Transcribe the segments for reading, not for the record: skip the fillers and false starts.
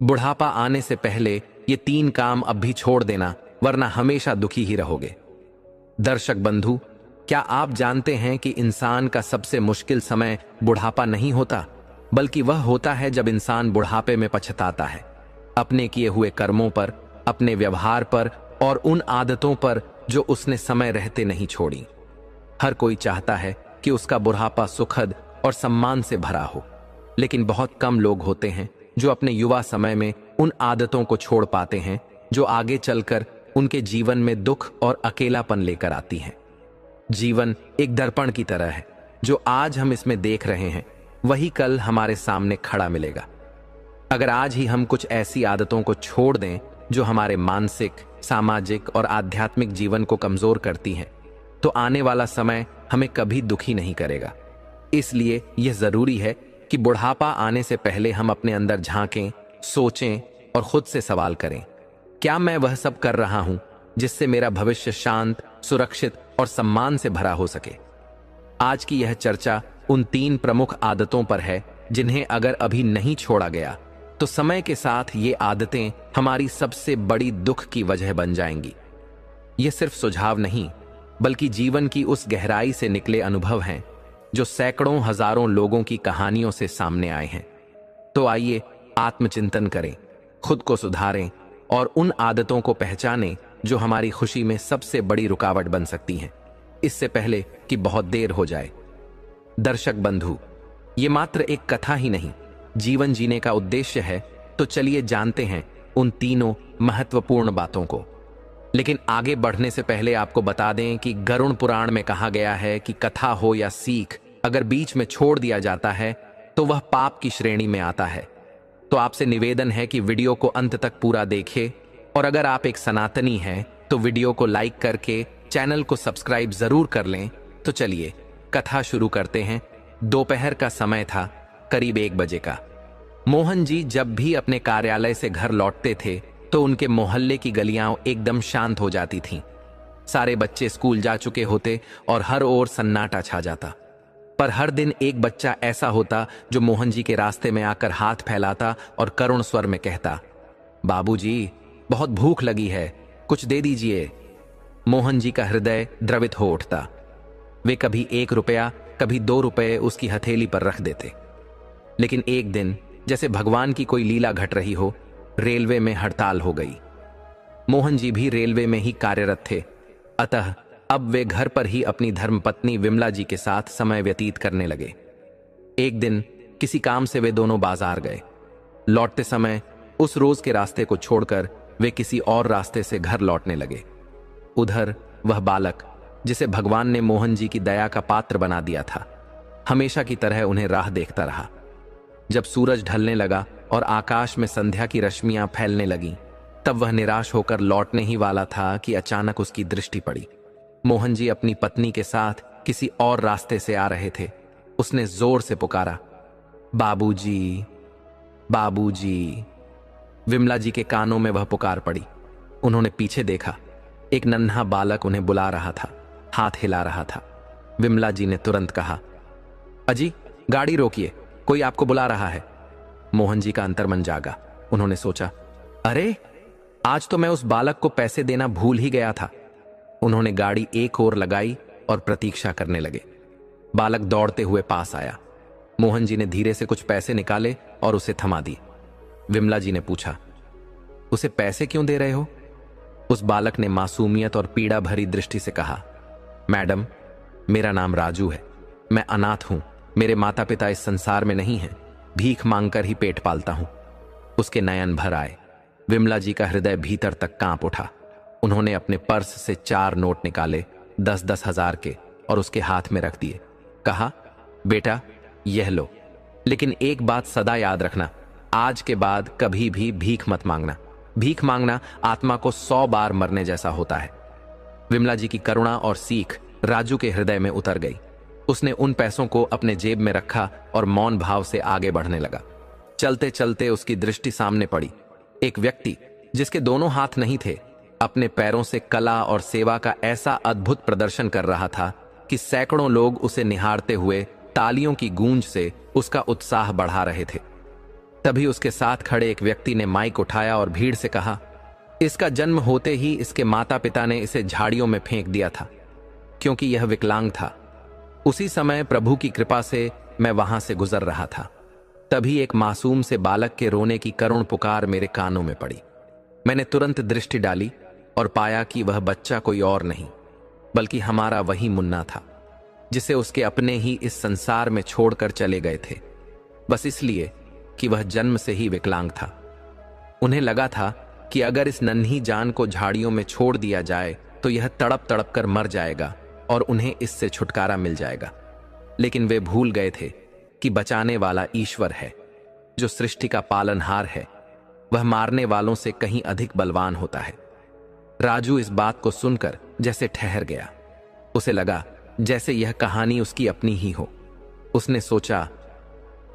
बुढ़ापा आने से पहले ये 3 काम अब भी छोड़ देना, वरना हमेशा दुखी ही रहोगे। दर्शक बंधु, क्या आप जानते हैं कि इंसान का सबसे मुश्किल समय बुढ़ापा नहीं होता, बल्कि वह होता है जब इंसान बुढ़ापे में पछताता है, अपने किए हुए कर्मों पर, अपने व्यवहार पर और उन आदतों पर जो उसने समय रहते नहीं छोड़ी। हर कोई चाहता है कि उसका बुढ़ापा सुखद और सम्मान से भरा हो, लेकिन बहुत कम लोग होते हैं जो अपने युवा समय में उन आदतों को छोड़ पाते हैं जो आगे चलकर उनके जीवन में दुख और अकेलापन लेकर आती हैं। जीवन एक दर्पण की तरह है, जो आज हम इसमें देख रहे हैं वही कल हमारे सामने खड़ा मिलेगा। अगर आज ही हम कुछ ऐसी आदतों को छोड़ दें जो हमारे मानसिक, सामाजिक और आध्यात्मिक जीवन को कमजोर करती हैं, तो आने वाला समय हमें कभी दुखी नहीं करेगा। इसलिए यह जरूरी है कि बुढ़ापा आने से पहले हम अपने अंदर झांकें, सोचें और खुद से सवाल करें, क्या मैं वह सब कर रहा हूं जिससे मेरा भविष्य शांत, सुरक्षित और सम्मान से भरा हो सके। आज की यह चर्चा उन 3 प्रमुख आदतों पर है जिन्हें अगर अभी नहीं छोड़ा गया तो समय के साथ ये आदतें हमारी सबसे बड़ी दुख की वजह बन जाएंगी। ये सिर्फ सुझाव नहीं, बल्कि जीवन की उस गहराई से निकले अनुभव हैं जो सैकड़ों हजारों लोगों की कहानियों से सामने आए हैं। तो आइए आत्मचिंतन करें, खुद को सुधारें और उन आदतों को पहचानें जो हमारी खुशी में सबसे बड़ी रुकावट बन सकती हैं, इससे पहले कि बहुत देर हो जाए। दर्शक बंधु, ये मात्र एक कथा ही नहीं, जीवन जीने का उद्देश्य है। तो चलिए जानते हैं उन तीनों महत्वपूर्ण बातों को। लेकिन आगे बढ़ने से पहले आपको बता दें कि गरुड़ पुराण में कहा गया है कि कथा हो या सीख, अगर बीच में छोड़ दिया जाता है तो वह पाप की श्रेणी में आता है। तो आपसे निवेदन है कि वीडियो को अंत तक पूरा देखें, और अगर आप एक सनातनी हैं तो वीडियो को लाइक करके चैनल को सब्सक्राइब जरूर कर लें। तो चलिए कथा शुरू करते हैं। दोपहर का समय था, करीब 1 बजे का। मोहन जी जब भी अपने कार्यालय से घर लौटते थे तो उनके मोहल्ले की गलियां एकदम शांत हो जाती थीं। सारे बच्चे स्कूल जा चुके होते और हर ओर सन्नाटा छा जाता। पर हर दिन एक बच्चा ऐसा होता जो मोहन जी के रास्ते में आकर हाथ फैलाता और करुण स्वर में कहता, बाबूजी, बहुत भूख लगी है, कुछ दे दीजिए। मोहन जी का हृदय द्रवित हो उठता। वे कभी 1 रुपया, कभी 2 रुपये उसकी हथेली पर रख देते। लेकिन एक दिन, जैसे भगवान की कोई लीला घट रही हो, रेलवे में हड़ताल हो गई। मोहन जी भी रेलवे में ही कार्यरत थे, अतः अब वे घर पर ही अपनी धर्मपत्नी विमला जी के साथ समय व्यतीत करने लगे। एक दिन किसी काम से वे दोनों बाजार गए। लौटते समय उस रोज के रास्ते को छोड़कर वे किसी और रास्ते से घर लौटने लगे। उधर वह बालक, जिसे भगवान ने मोहन जी की दया का पात्र बना दिया था, हमेशा की तरह उन्हें राह देखता रहा। जब सूरज ढलने लगा और आकाश में संध्या की रश्मियां फैलने लगीं, तब वह निराश होकर लौटने ही वाला था कि अचानक उसकी दृष्टि पड़ी। मोहन जी अपनी पत्नी के साथ किसी और रास्ते से आ रहे थे। उसने जोर से पुकारा, बाबूजी, बाबूजी। विमला जी के कानों में वह पुकार पड़ी। उन्होंने पीछे देखा। एक नन्हा बालक उन्हें बुला रहा था, हाथ हिला रहा था। विमला जी ने तुरंत कहा, अजी, गाड़ी रोकिए, कोई आपको बुला रहा है। मोहन जी का अंतर्मन जागा। उन्होंने सोचा, अरे, आज तो मैं उस बालक को पैसे देना भूल ही गया था। उन्होंने गाड़ी एक ओर लगाई और प्रतीक्षा करने लगे। बालक दौड़ते हुए पास आया। मोहन जी ने धीरे से कुछ पैसे निकाले और उसे थमा दिए। विमला जी ने पूछा, उसे पैसे क्यों दे रहे हो? उस बालक ने मासूमियत और पीड़ा भरी दृष्टि से कहा, मैडम, मेरा नाम राजू है, मैं अनाथ हूं, मेरे माता पिता इस संसार में नहीं हैं, भीख मांगकर ही पेट पालता हूं। उसके नयन भर आए। विमला जी का हृदय भीतर तक कांप उठा। उन्होंने अपने पर्स से 4 नोट निकाले, 10-10 हजार के, और उसके हाथ में रख दिए। कहा, बेटा, यह लो, लेकिन एक बात सदा याद रखना, आज के बाद कभी भी भीख मत मांगना। भीख मांगना आत्मा को 100 बार मरने जैसा होता है। विमला जी की करुणा और सीख राजू के हृदय में उतर गई। उसने उन पैसों को अपने जेब में रखा और मौन भाव से आगे बढ़ने लगा। चलते चलते उसकी दृष्टि सामने पड़ी। एक व्यक्ति, जिसके दोनों हाथ नहीं थे, अपने पैरों से कला और सेवा का ऐसा अद्भुत प्रदर्शन कर रहा था कि सैकड़ों लोग उसे निहारते हुए तालियों की गूंज से उसका उत्साह बढ़ा रहे थे। तभी उसके साथ खड़े एक व्यक्ति ने माइक उठाया और भीड़ से कहा, इसका जन्म होते ही इसके माता पिता ने इसे झाड़ियों में फेंक दिया था क्योंकि यह विकलांग था। उसी समय प्रभु की कृपा से मैं वहां से गुजर रहा था। तभी एक मासूम से बालक के रोने की करुण पुकार मेरे कानों में पड़ी। मैंने तुरंत दृष्टि डाली और पाया कि वह बच्चा कोई और नहीं बल्कि हमारा वही मुन्ना था जिसे उसके अपने ही इस संसार में छोड़कर चले गए थे, बस इसलिए कि वह जन्म से ही विकलांग था। उन्हें लगा था कि अगर इस नन्ही जान को झाड़ियों में छोड़ दिया जाए तो यह तड़प तड़प कर मर जाएगा और उन्हें इससे छुटकारा मिल जाएगा। लेकिन वे भूल गए थे कि बचाने वाला ईश्वर है, जो सृष्टि का पालनहार है। वह मारने वालों से कहीं अधिक बलवान होता है। राजू इस बात को सुनकर जैसे ठहर गया। उसे लगा जैसे यह कहानी उसकी अपनी ही हो। उसने सोचा,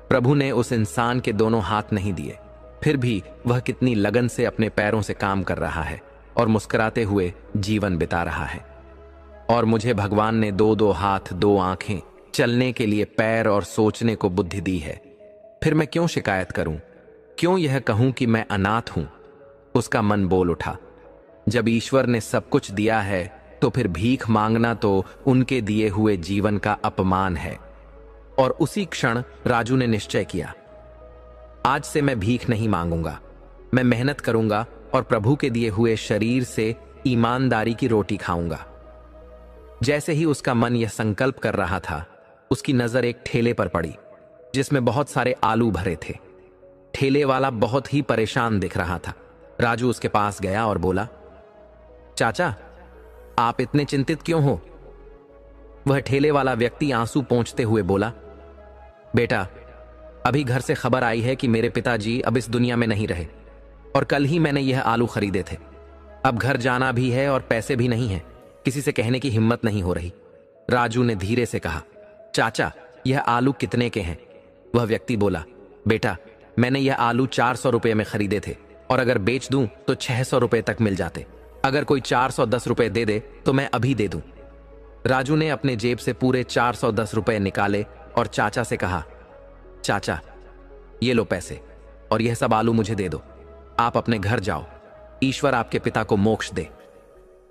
प्रभु ने उस इंसान के दोनों हाथ नहीं दिए, फिर भी वह कितनी लगन से अपने पैरों से काम कर रहा है और मुस्कुराते हुए जीवन बिता रहा है। और मुझे भगवान ने दो दो हाथ, दो आंखें, चलने के लिए पैर और सोचने को बुद्धि दी है। फिर मैं क्यों शिकायत करूं? क्यों यह कहूं कि मैं अनाथ हूं? उसका मन बोल उठा, जब ईश्वर ने सब कुछ दिया है तो फिर भीख मांगना तो उनके दिए हुए जीवन का अपमान है। और उसी क्षण राजू ने निश्चय किया, आज से मैं भीख नहीं मांगूंगा, मैं मेहनत करूंगा और प्रभु के दिए हुए शरीर से ईमानदारी की रोटी खाऊंगा। जैसे ही उसका मन यह संकल्प कर रहा था, उसकी नजर एक ठेले पर पड़ी जिसमें बहुत सारे आलू भरे थे। ठेले वाला बहुत ही परेशान दिख रहा था। राजू उसके पास गया और बोला, चाचा, आप इतने चिंतित क्यों हो? वह ठेले वाला व्यक्ति आंसू पोंछते हुए बोला, बेटा, अभी घर से खबर आई है कि मेरे पिताजी अब इस दुनिया में नहीं रहे और कल ही मैंने यह आलू खरीदे थे। अब घर जाना भी है और पैसे भी नहीं है, किसी से कहने की हिम्मत नहीं हो रही। राजू ने धीरे से कहा, चाचा, यह आलू कितने के हैं? वह व्यक्ति बोला, बेटा, मैंने यह आलू 400 रुपये में खरीदे थे और अगर बेच दूं तो 600 रुपये तक मिल जाते। अगर कोई 410 रुपये दे दे तो मैं अभी दे दूं। राजू ने अपने जेब से पूरे 410 रुपये निकाले और चाचा से कहा, चाचा, ये लो पैसे और यह सब आलू मुझे दे दो। आप अपने घर जाओ, ईश्वर आपके पिता को मोक्ष दे।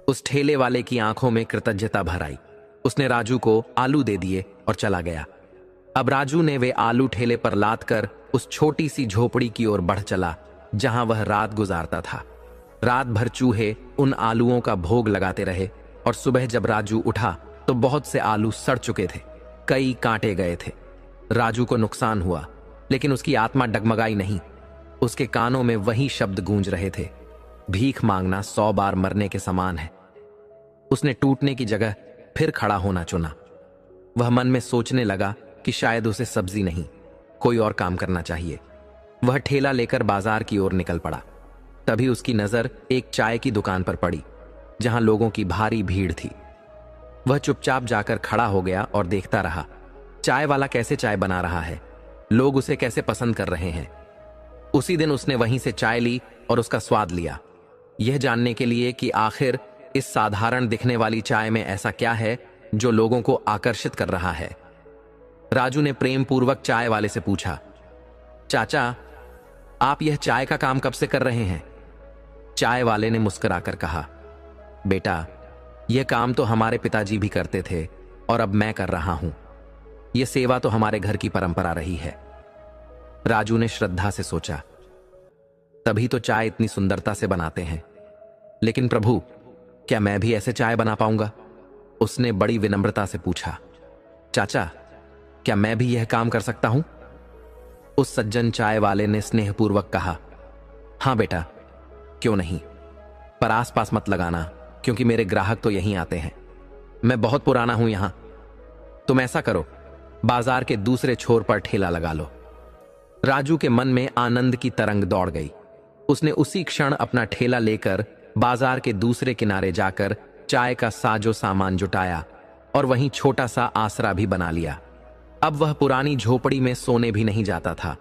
उस ठेले वाले की आंखों में कृतज्ञता भर आई। उसने राजू को आलू दे दिए और चला गया। अब राजू ने वे आलू ठेले पर लाद कर उस छोटी सी झोपड़ी की ओर बढ़ चला जहां वह रात गुजारता था। रात भर चूहे उन आलूओं का भोग लगाते रहे और सुबह जब राजू उठा तो बहुत से आलू सड़ चुके थे, कई काटे गए थे। राजू को नुकसान हुआ, लेकिन उसकी आत्मा डगमगाई नहीं। उसके कानों में वही शब्द गूंज रहे थे, भीख मांगना 100 बार मरने के समान है। उसने टूटने की जगह फिर खड़ा होना चुना। वह मन में सोचने लगा कि शायद उसे सब्जी नहीं, कोई और काम करना चाहिए। वह ठेला लेकर बाजार की ओर निकल पड़ा। तभी उसकी नजर एक चाय की दुकान पर पड़ी जहां लोगों की भारी भीड़ थी। वह चुपचाप जाकर खड़ा हो गया और देखता रहा, चाय वाला कैसे चाय बना रहा है, लोग उसे कैसे पसंद कर रहे हैं। उसी दिन उसने वहीं से चाय ली और उसका स्वाद लिया, यह जानने के लिए कि आखिर इस साधारण दिखने वाली चाय में ऐसा क्या है जो लोगों को आकर्षित कर रहा है। राजू ने प्रेम पूर्वक चाय वाले से पूछा, चाचा, आप यह चाय का काम कब से कर रहे हैं? चाय वाले ने मुस्कुराकर कहा, बेटा, यह काम तो हमारे पिताजी भी करते थे और अब मैं कर रहा हूं। यह सेवा तो हमारे घर की परंपरा रही है। राजू ने श्रद्धा से सोचा, तभी तो चाय इतनी सुंदरता से बनाते हैं। लेकिन प्रभु, क्या मैं भी ऐसे चाय बना पाऊंगा? उसने बड़ी विनम्रता से पूछा। चाचा, क्या मैं भी यह काम कर सकता हूं? उस सज्जन चाय वाले ने स्नेहपूर्वक कहा, हां बेटा, क्यों नहीं, पर आसपास मत लगाना क्योंकि मेरे ग्राहक तो यहीं आते हैं। मैं बहुत पुराना हूं यहां। तुम ऐसा करो, बाजार के दूसरे छोर पर ठेला लगा लो। राजू के मन में आनंद की तरंग दौड़ गई। उसने उसी क्षण अपना ठेला लेकर बाजार के दूसरे किनारे जाकर चाय का साजो सामान जुटाया और वहीं छोटा सा आसरा भी बना लिया। अब वह पुरानी झोपड़ी में सोने भी नहीं जाता था।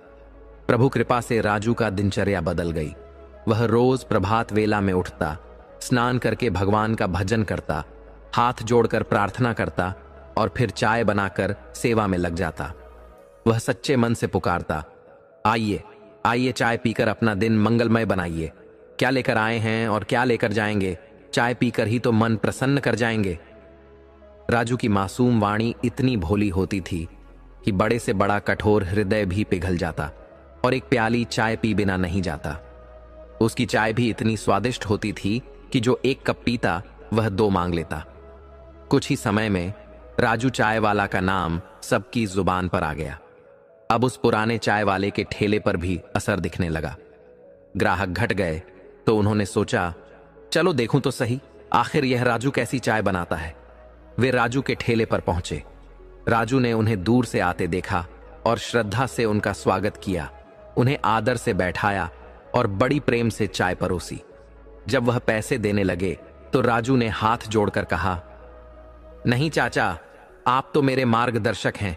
प्रभु कृपा से राजू का दिनचर्या बदल गई। वह रोज प्रभात वेला में उठता, स्नान करके भगवान का भजन करता, हाथ जोड़कर प्रार्थना करता और फिर चाय बनाकर सेवा में लग जाता। वह सच्चे मन से पुकारता, आइए, आइए चाय पीकर अपना दिन मंगलमय बनाइए। क्या लेकर आए हैं और क्या लेकर जाएंगे? चाय पीकर ही तो मन प्रसन्न कर जाएंगे। राजू की मासूम वाणी इतनी भोली होती थी कि बड़े से बड़ा कठोर हृदय भी पिघल जाता और एक प्याली चाय पी बिना नहीं जाता। उसकी चाय भी इतनी स्वादिष्ट होती थी कि जो एक कप पीता वह 2 मांग लेता। कुछ ही समय में राजू चाय वाला का नाम सबकी जुबान पर आ गया। अब उस पुराने चाय वाले के ठेले पर भी असर दिखने लगा। ग्राहक घट गए तो उन्होंने सोचा, चलो देखूं तो सही, आखिर यह राजू कैसी चाय बनाता है। वे राजू के ठेले पर पहुंचे। राजू ने उन्हें दूर से आते देखा और श्रद्धा से उनका स्वागत किया, उन्हें आदर से बैठाया और बड़ी प्रेम से चाय परोसी। जब वह पैसे देने लगे तो राजू ने हाथ जोड़कर कहा, नहीं चाचा, आप तो मेरे मार्गदर्शक हैं।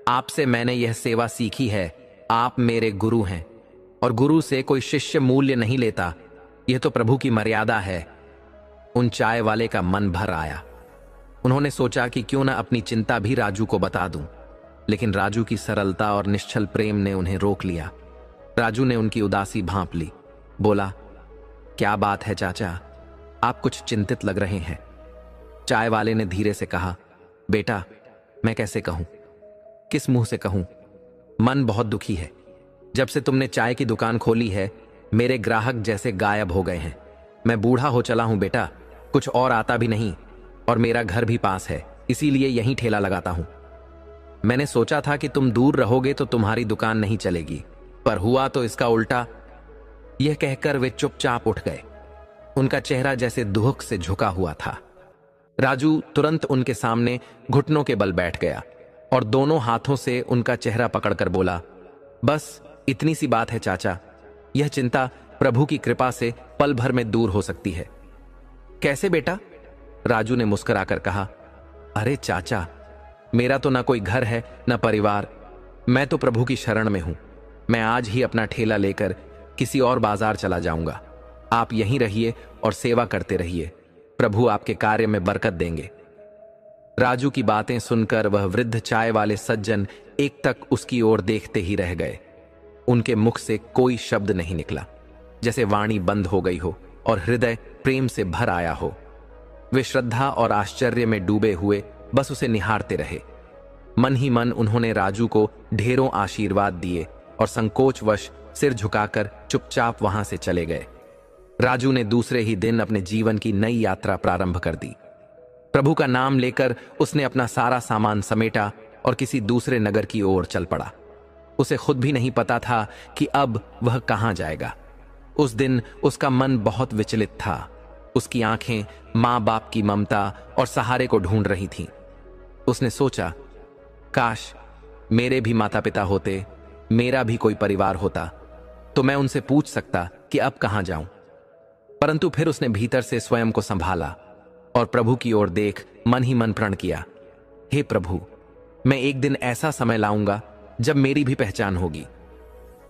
आपसे मैंने यह सेवा सीखी है। आप मेरे गुरु हैं और गुरु से कोई शिष्य मूल्य नहीं लेता। यह तो प्रभु की मर्यादा है। उन चाय वाले का मन भर आया। उन्होंने सोचा कि क्यों न अपनी चिंता भी राजू को बता दूं, लेकिन राजू की सरलता और निश्चल प्रेम ने उन्हें रोक लिया। राजू ने उनकी उदासी भांप ली। बोला, क्या बात है चाचा, आप कुछ चिंतित लग रहे हैं। चाय वाले ने धीरे से कहा, बेटा, मैं कैसे कहूं, किस मुंह से कहूं, मन बहुत दुखी है। जब से तुमने चाय की दुकान खोली है, मेरे ग्राहक जैसे गायब हो गए हैं। मैं बूढ़ा हो चला हूं बेटा, कुछ और आता भी नहीं और मेरा घर भी पास है, इसीलिए यहीं ठेला लगाता हूं। मैंने सोचा था कि तुम दूर रहोगे तो तुम्हारी दुकान नहीं चलेगी, पर हुआ तो इसका उल्टा। यह कहकर वे चुपचाप उठ गए। उनका चेहरा जैसे दुख से झुका हुआ था। राजू तुरंत उनके सामने घुटनों के बल बैठ गया और दोनों हाथों से उनका चेहरा पकड़कर बोला, बस इतनी सी बात है चाचा, यह चिंता प्रभु की कृपा से पल भर में दूर हो सकती है। कैसे बेटा? राजू ने मुस्कुराकर कहा, अरे चाचा, मेरा तो ना कोई घर है ना परिवार, मैं तो प्रभु की शरण में हूं। मैं आज ही अपना ठेला लेकर किसी और बाजार चला जाऊंगा। आप यहीं रहिए और सेवा करते रहिए, प्रभु आपके कार्य में बरकत देंगे। राजू की बातें सुनकर वह वृद्ध चाय वाले सज्जन एक तक उसकी ओर देखते ही रह गए। उनके मुख से कोई शब्द नहीं निकला, जैसे वाणी बंद हो गई हो और हृदय प्रेम से भर आया हो। वे श्रद्धा और आश्चर्य में डूबे हुए बस उसे निहारते रहे। मन ही मन उन्होंने राजू को ढेरों आशीर्वाद दिए और संकोचवश सिर झुकाकर चुपचाप वहां से चले गए। राजू ने दूसरे ही दिन अपने जीवन की नई यात्रा प्रारंभ कर दी। प्रभु का नाम लेकर उसने अपना सारा सामान समेटा और किसी दूसरे नगर की ओर चल पड़ा। उसे खुद भी नहीं पता था कि अब वह कहां जाएगा। उस दिन उसका मन बहुत विचलित था। उसकी आंखें मां बाप की ममता और सहारे को ढूंढ रही थीं। उसने सोचा, काश मेरे भी माता पिता होते, मेरा भी कोई परिवार होता, तो मैं उनसे पूछ सकता कि अब कहां जाऊं। परंतु फिर उसने भीतर से स्वयं को संभाला और प्रभु की ओर देख मन ही मन प्रण किया, हे प्रभु, मैं एक दिन ऐसा समय लाऊंगा जब मेरी भी पहचान होगी।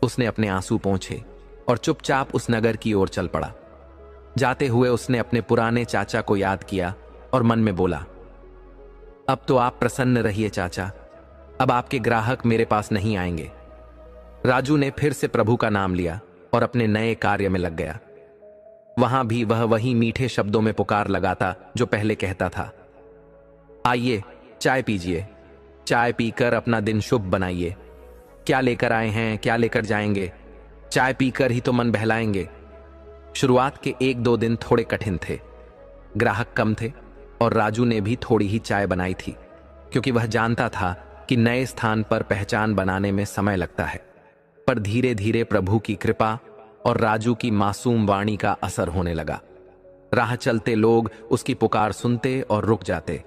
उसने अपने आंसू पोंछे और चुपचाप उस नगर की ओर चल पड़ा। जाते हुए उसने अपने पुराने चाचा को याद किया और मन में बोला, अब तो आप प्रसन्न रहिए चाचा, अब आपके ग्राहक मेरे पास नहीं आएंगे। राजू ने फिर से प्रभु का नाम लिया और अपने नए कार्य में लग गया। वहां भी वह वही मीठे शब्दों में पुकार लगाता जो पहले कहता था, आइए चाय पीजिए, चाय पीकर अपना दिन शुभ बनाइए। क्या लेकर आए हैं, क्या लेकर जाएंगे? चाय पीकर ही तो मन बहलाएंगे। शुरुआत के 1-2 दिन थोड़े कठिन थे। ग्राहक कम थे और राजू ने भी थोड़ी ही चाय बनाई थी, क्योंकि वह जानता था कि नए स्थान पर पहचान बनाने में समय लगता है। पर धीरे धीरे प्रभु की कृपा और राजू की मासूम वाणी का असर होने लगा। राह चलते लोग उसकी पुकार सुनते और रुक जाते।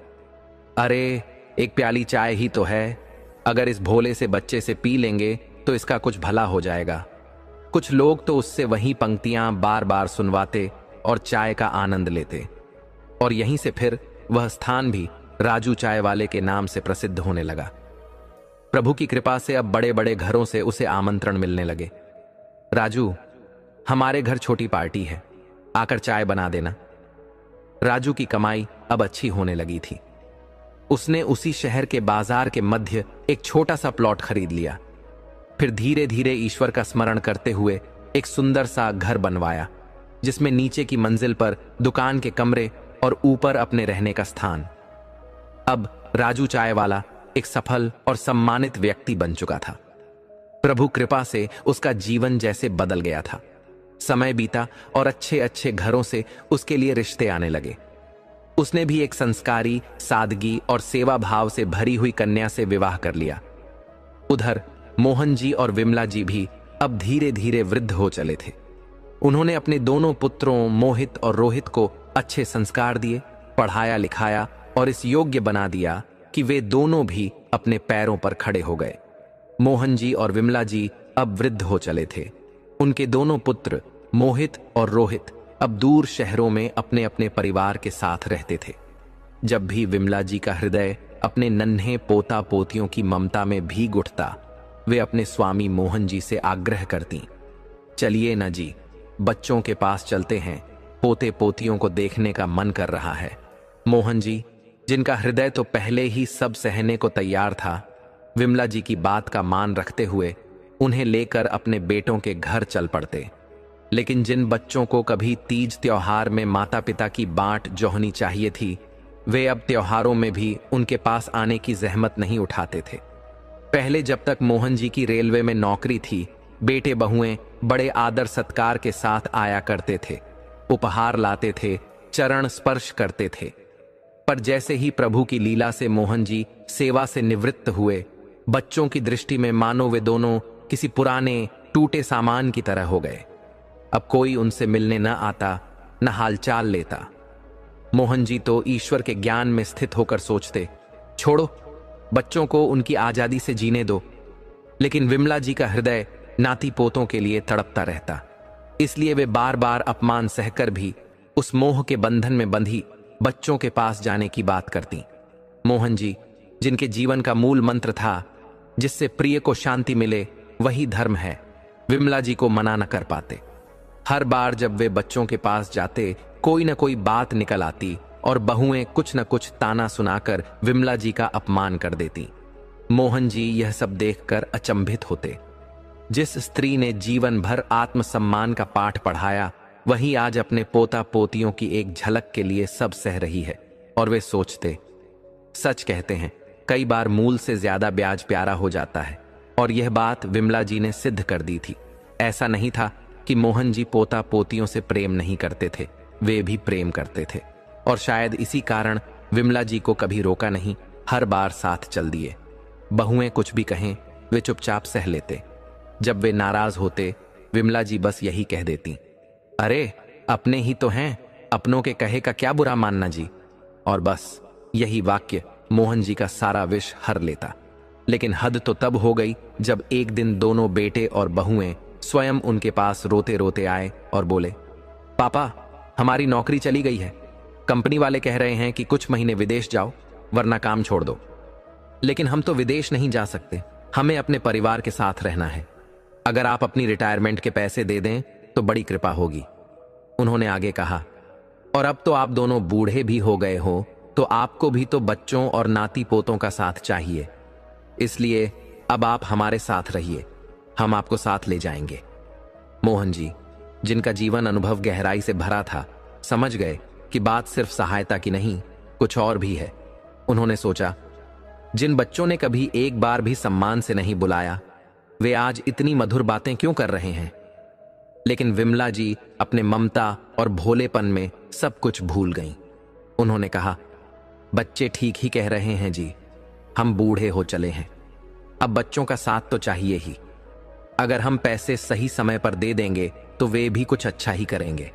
अरे, एक प्याली चाय ही तो है, अगर इस भोले से बच्चे से पी लेंगे तो इसका कुछ भला हो जाएगा। कुछ लोग तो उससे वही पंक्तियां बार बार सुनवाते और चाय का आनंद लेते, और यहीं से फिर वह स्थान भी राजू चाय वाले के नाम से प्रसिद्ध होने लगा। प्रभु की कृपा से अब बड़े बड़े घरों से उसे आमंत्रण मिलने लगे। राजू, हमारे घर छोटी पार्टी है, आकर चाय बना देना। राजू की कमाई अब अच्छी होने लगी थी। उसने उसी शहर के बाजार के मध्य एक छोटा सा प्लॉट खरीद लिया। फिर धीरे धीरे ईश्वर का स्मरण करते हुए एक सुंदर सा घर बनवाया, जिसमें नीचे की मंजिल पर दुकान के कमरे और ऊपर अपने रहने का स्थान। अब राजू चाय वाला एक सफल और सम्मानित व्यक्ति बन चुका था। प्रभु कृपा से उसका जीवन जैसे बदल गया था। समय बीता और अच्छे अच्छे घरों से उसके लिए रिश्ते आने लगे। उसने भी एक संस्कारी, सादगी और सेवा भाव से भरी हुई कन्या से विवाह कर लिया। उधर मोहन जी और विमला जी भी अब धीरे धीरे वृद्ध हो चले थे। उन्होंने अपने दोनों पुत्रों मोहित और रोहित को अच्छे संस्कार दिए, पढ़ाया लिखाया और इस योग्य बना दिया कि वे दोनों भी अपने पैरों पर खड़े हो गए। मोहन जी और विमला जी अब वृद्ध हो चले थे। उनके दोनों पुत्र मोहित और रोहित अब दूर शहरों में अपने अपने परिवार के साथ रहते थे। जब भी विमला जी का हृदय अपने नन्हे पोता पोतियों की ममता में भीग उठता, वे अपने स्वामी मोहन जी से आग्रह करती, चलिए न जी, बच्चों के पास चलते हैं, पोते पोतियों को देखने का मन कर रहा है। मोहन जी, जिनका हृदय तो पहले ही सब सहने को तैयार था, विमला जी की बात का मान रखते हुए उन्हें लेकर अपने बेटों के घर चल पड़ते। लेकिन जिन बच्चों को कभी तीज त्योहार में माता पिता की बाँट जोहनी चाहिए थी, वे अब त्योहारों में भी उनके पास आने की जहमत नहीं उठाते थे। पहले जब तक मोहन जी की रेलवे में नौकरी थी, बेटे बहुएं बड़े आदर सत्कार के साथ आया करते थे, उपहार लाते थे, चरण स्पर्श करते थे। पर जैसे ही प्रभु की लीला से मोहन जी सेवा से निवृत्त हुए, बच्चों की दृष्टि में मानो वे दोनों किसी पुराने टूटे सामान की तरह हो गए। अब कोई उनसे मिलने न आता, न हालचाल लेता। मोहन जी तो ईश्वर के ज्ञान में स्थित होकर सोचते, छोड़ो, बच्चों को उनकी आजादी से जीने दो। लेकिन विमला जी का हृदय नाती पोतों के लिए तड़पता रहता। इसलिए वे बार बार अपमान सहकर भी उस मोह के बंधन में बंधी बच्चों के पास जाने की बात करती। मोहन जी, जिनके जीवन का मूल मंत्र था, जिससे प्रिय को शांति मिले वही धर्म है, विमला जी को मना न कर पाते। हर बार जब वे बच्चों के पास जाते, कोई न कोई बात निकल आती और बहुएं कुछ न कुछ ताना सुनाकर विमला जी का अपमान कर देती। मोहन जी यह सब देखकर अचंभित होते। जिस स्त्री ने जीवन भर आत्मसम्मान का पाठ पढ़ाया, वही आज अपने पोता पोतियों की एक झलक के लिए सब सह रही है। और वे सोचते, सच कहते हैं, कई बार मूल से ज्यादा ब्याज प्यारा हो जाता है। और यह बात विमला जी ने सिद्ध कर दी थी। ऐसा नहीं था कि मोहन जी पोता पोतियों से प्रेम नहीं करते थे, वे भी प्रेम करते थे। और शायद इसी कारण विमला जी को कभी रोका नहीं, हर बार साथ चल दिए। बहुएं कुछ भी कहें, वे चुपचाप सह लेते। जब वे नाराज होते, विमला जी बस यही कह देती, अरे अपने ही तो हैं, अपनों के कहे का क्या बुरा मानना जी। और बस यही वाक्य मोहन जी का सारा विष हर लेता। लेकिन हद तो तब हो गई जब एक दिन दोनों बेटे और बहुएं स्वयं उनके पास रोते रोते आए और बोले, पापा, हमारी नौकरी चली गई है। कंपनी वाले कह रहे हैं कि कुछ महीने विदेश जाओ, वरना काम छोड़ दो। लेकिन हम तो विदेश नहीं जा सकते, हमें अपने परिवार के साथ रहना है। अगर आप अपनी रिटायरमेंट के पैसे दे दें तो बड़ी कृपा होगी। उन्होंने आगे कहा, और अब तो आप दोनों बूढ़े भी हो गए हो, तो आपको भी तो बच्चों और नाती पोतों का साथ चाहिए। इसलिए अब आप हमारे साथ रहिए, हम आपको साथ ले जाएंगे। मोहन जी, जिनका जीवन अनुभव गहराई से भरा था, समझ गए कि बात सिर्फ सहायता की नहीं, कुछ और भी है। उन्होंने सोचा, जिन बच्चों ने कभी एक बार भी सम्मान से नहीं बुलाया, वे आज इतनी मधुर बातें क्यों कर रहे हैं। लेकिन विमला जी अपने ममता और भोलेपन में सब कुछ भूल गईं। उन्होंने कहा, बच्चे ठीक ही कह रहे हैं जी, हम बूढ़े हो चले हैं, अब बच्चों का साथ तो चाहिए ही। अगर हम पैसे सही समय पर दे देंगे तो वे भी कुछ अच्छा ही करेंगे।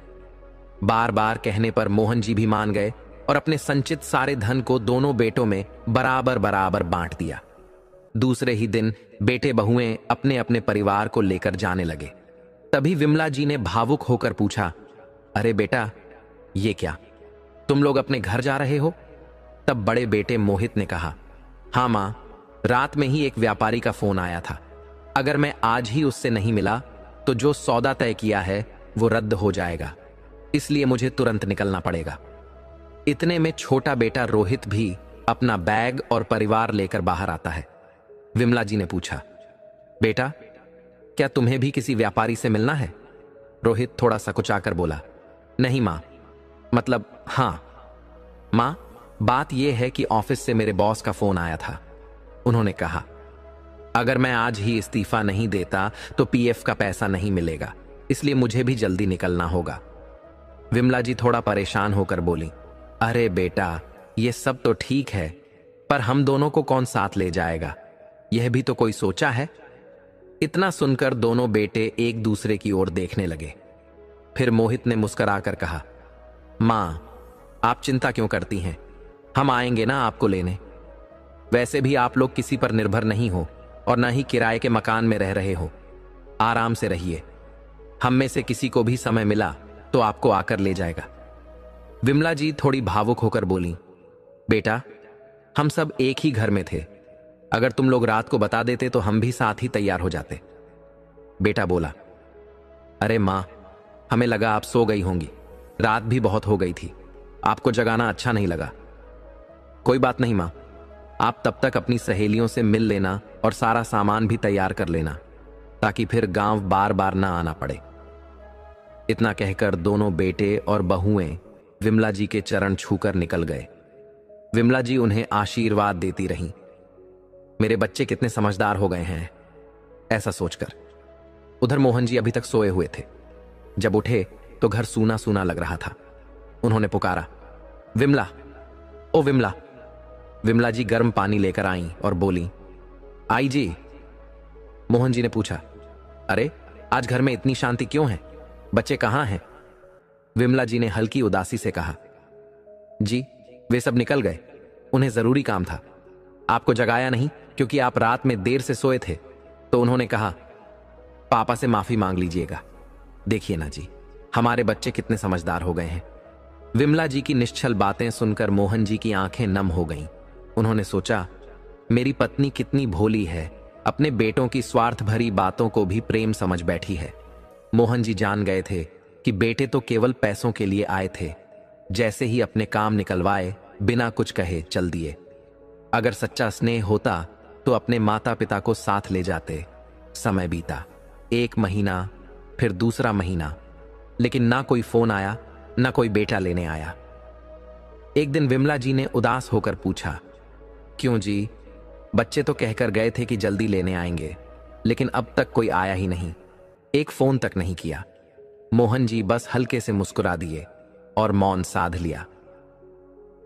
बार बार कहने पर मोहन जी भी मान गए और अपने संचित सारे धन को दोनों बेटों में बराबर बराबर बांट दिया। दूसरे ही दिन बेटे बहुएं अपने अपने परिवार को लेकर जाने लगे। तभी विमला जी ने भावुक होकर पूछा, अरे बेटा, ये क्या, तुम लोग अपने घर जा रहे हो? तब बड़े बेटे मोहित ने कहा, हाँ मां, रात में ही एक व्यापारी का फोन आया था। अगर मैं आज ही उससे नहीं मिला तो जो सौदा तय किया है वो रद्द हो जाएगा, इसलिए मुझे तुरंत निकलना पड़ेगा। इतने में छोटा बेटा रोहित भी अपना बैग और परिवार लेकर बाहर आता है। विमला जी ने पूछा, बेटा, क्या तुम्हें भी किसी व्यापारी से मिलना है? रोहित थोड़ा सकुचाकर बोला। नहीं माँ, मतलब हाँ माँ, बात यह है कि ऑफिस से मेरे बॉस का फोन आया था। उन्होंने कहा अगर मैं आज ही इस्तीफा नहीं देता तो पीएफ का पैसा नहीं मिलेगा, इसलिए मुझे भी जल्दी निकलना होगा। विमला जी थोड़ा परेशान होकर बोली, अरे बेटा, ये सब तो ठीक है, पर हम दोनों को कौन साथ ले जाएगा, यह भी तो कोई सोचा है? इतना सुनकर दोनों बेटे एक दूसरे की ओर देखने लगे। फिर मोहित ने मुस्कुराकर कहा, मां, आप चिंता क्यों करती हैं? हम आएंगे ना आपको लेने। वैसे भी आप लोग किसी पर निर्भर नहीं हो और न ही किराए के मकान में रह रहे हो। आराम से रहिए, हम में से किसी को भी समय मिला तो आपको आकर ले जाएगा। विमला जी थोड़ी भावुक होकर बोली, बेटा, हम सब एक ही घर में थे, अगर तुम लोग रात को बता देते तो हम भी साथ ही तैयार हो जाते। बेटा बोला, अरे मां, हमें लगा आप सो गई होंगी, रात भी बहुत हो गई थी, आपको जगाना अच्छा नहीं लगा। कोई बात नहीं मां, आप तब तक अपनी सहेलियों से मिल लेना और सारा सामान भी तैयार कर लेना, ताकि फिर गांव बार बार ना आना पड़े। इतना कहकर दोनों बेटे और बहुएं विमला जी के चरण छूकर निकल गए। विमला जी उन्हें आशीर्वाद देती रहीं। मेरे बच्चे कितने समझदार हो गए हैं, ऐसा सोचकर। उधर मोहन जी अभी तक सोए हुए थे। जब उठे तो घर सूना सूना लग रहा था। उन्होंने पुकारा, विमला, ओ विमला। विमला जी गर्म पानी लेकर आईं और बोली, आई जी। मोहन जी ने पूछा, अरे आज घर में इतनी शांति क्यों है, बच्चे कहां हैं? विमला जी ने हल्की उदासी से कहा, जी वे सब निकल गए, उन्हें जरूरी काम था। आपको जगाया नहीं क्योंकि आप रात में देर से सोए थे, तो उन्होंने कहा पापा से माफी मांग लीजिएगा। देखिए ना जी, हमारे बच्चे कितने समझदार हो गए हैं। विमला जी की निश्चल बातें सुनकर मोहन जी की आंखें नम हो गईं। उन्होंने सोचा, मेरी पत्नी कितनी भोली है, अपने बेटों की स्वार्थ भरी बातों को भी प्रेम समझ बैठी है। मोहन जी जान गए थे कि बेटे तो केवल पैसों के लिए आए थे। जैसे ही अपने काम निकलवाए, बिना कुछ कहे चल दिए। अगर सच्चा स्नेह होता तो अपने माता पिता को साथ ले जाते। समय बीता, 1 महीना, फिर दूसरा महीना, लेकिन ना कोई फोन आया, ना कोई बेटा लेने आया। एक दिन विमला जी ने उदास होकर पूछा, क्यों जी, बच्चे तो कहकर गए थे कि जल्दी लेने आएंगे, लेकिन अब तक कोई आया ही नहीं, एक फोन तक नहीं किया। मोहन जी बस हल्के से मुस्कुरा दिए और मौन साध लिया।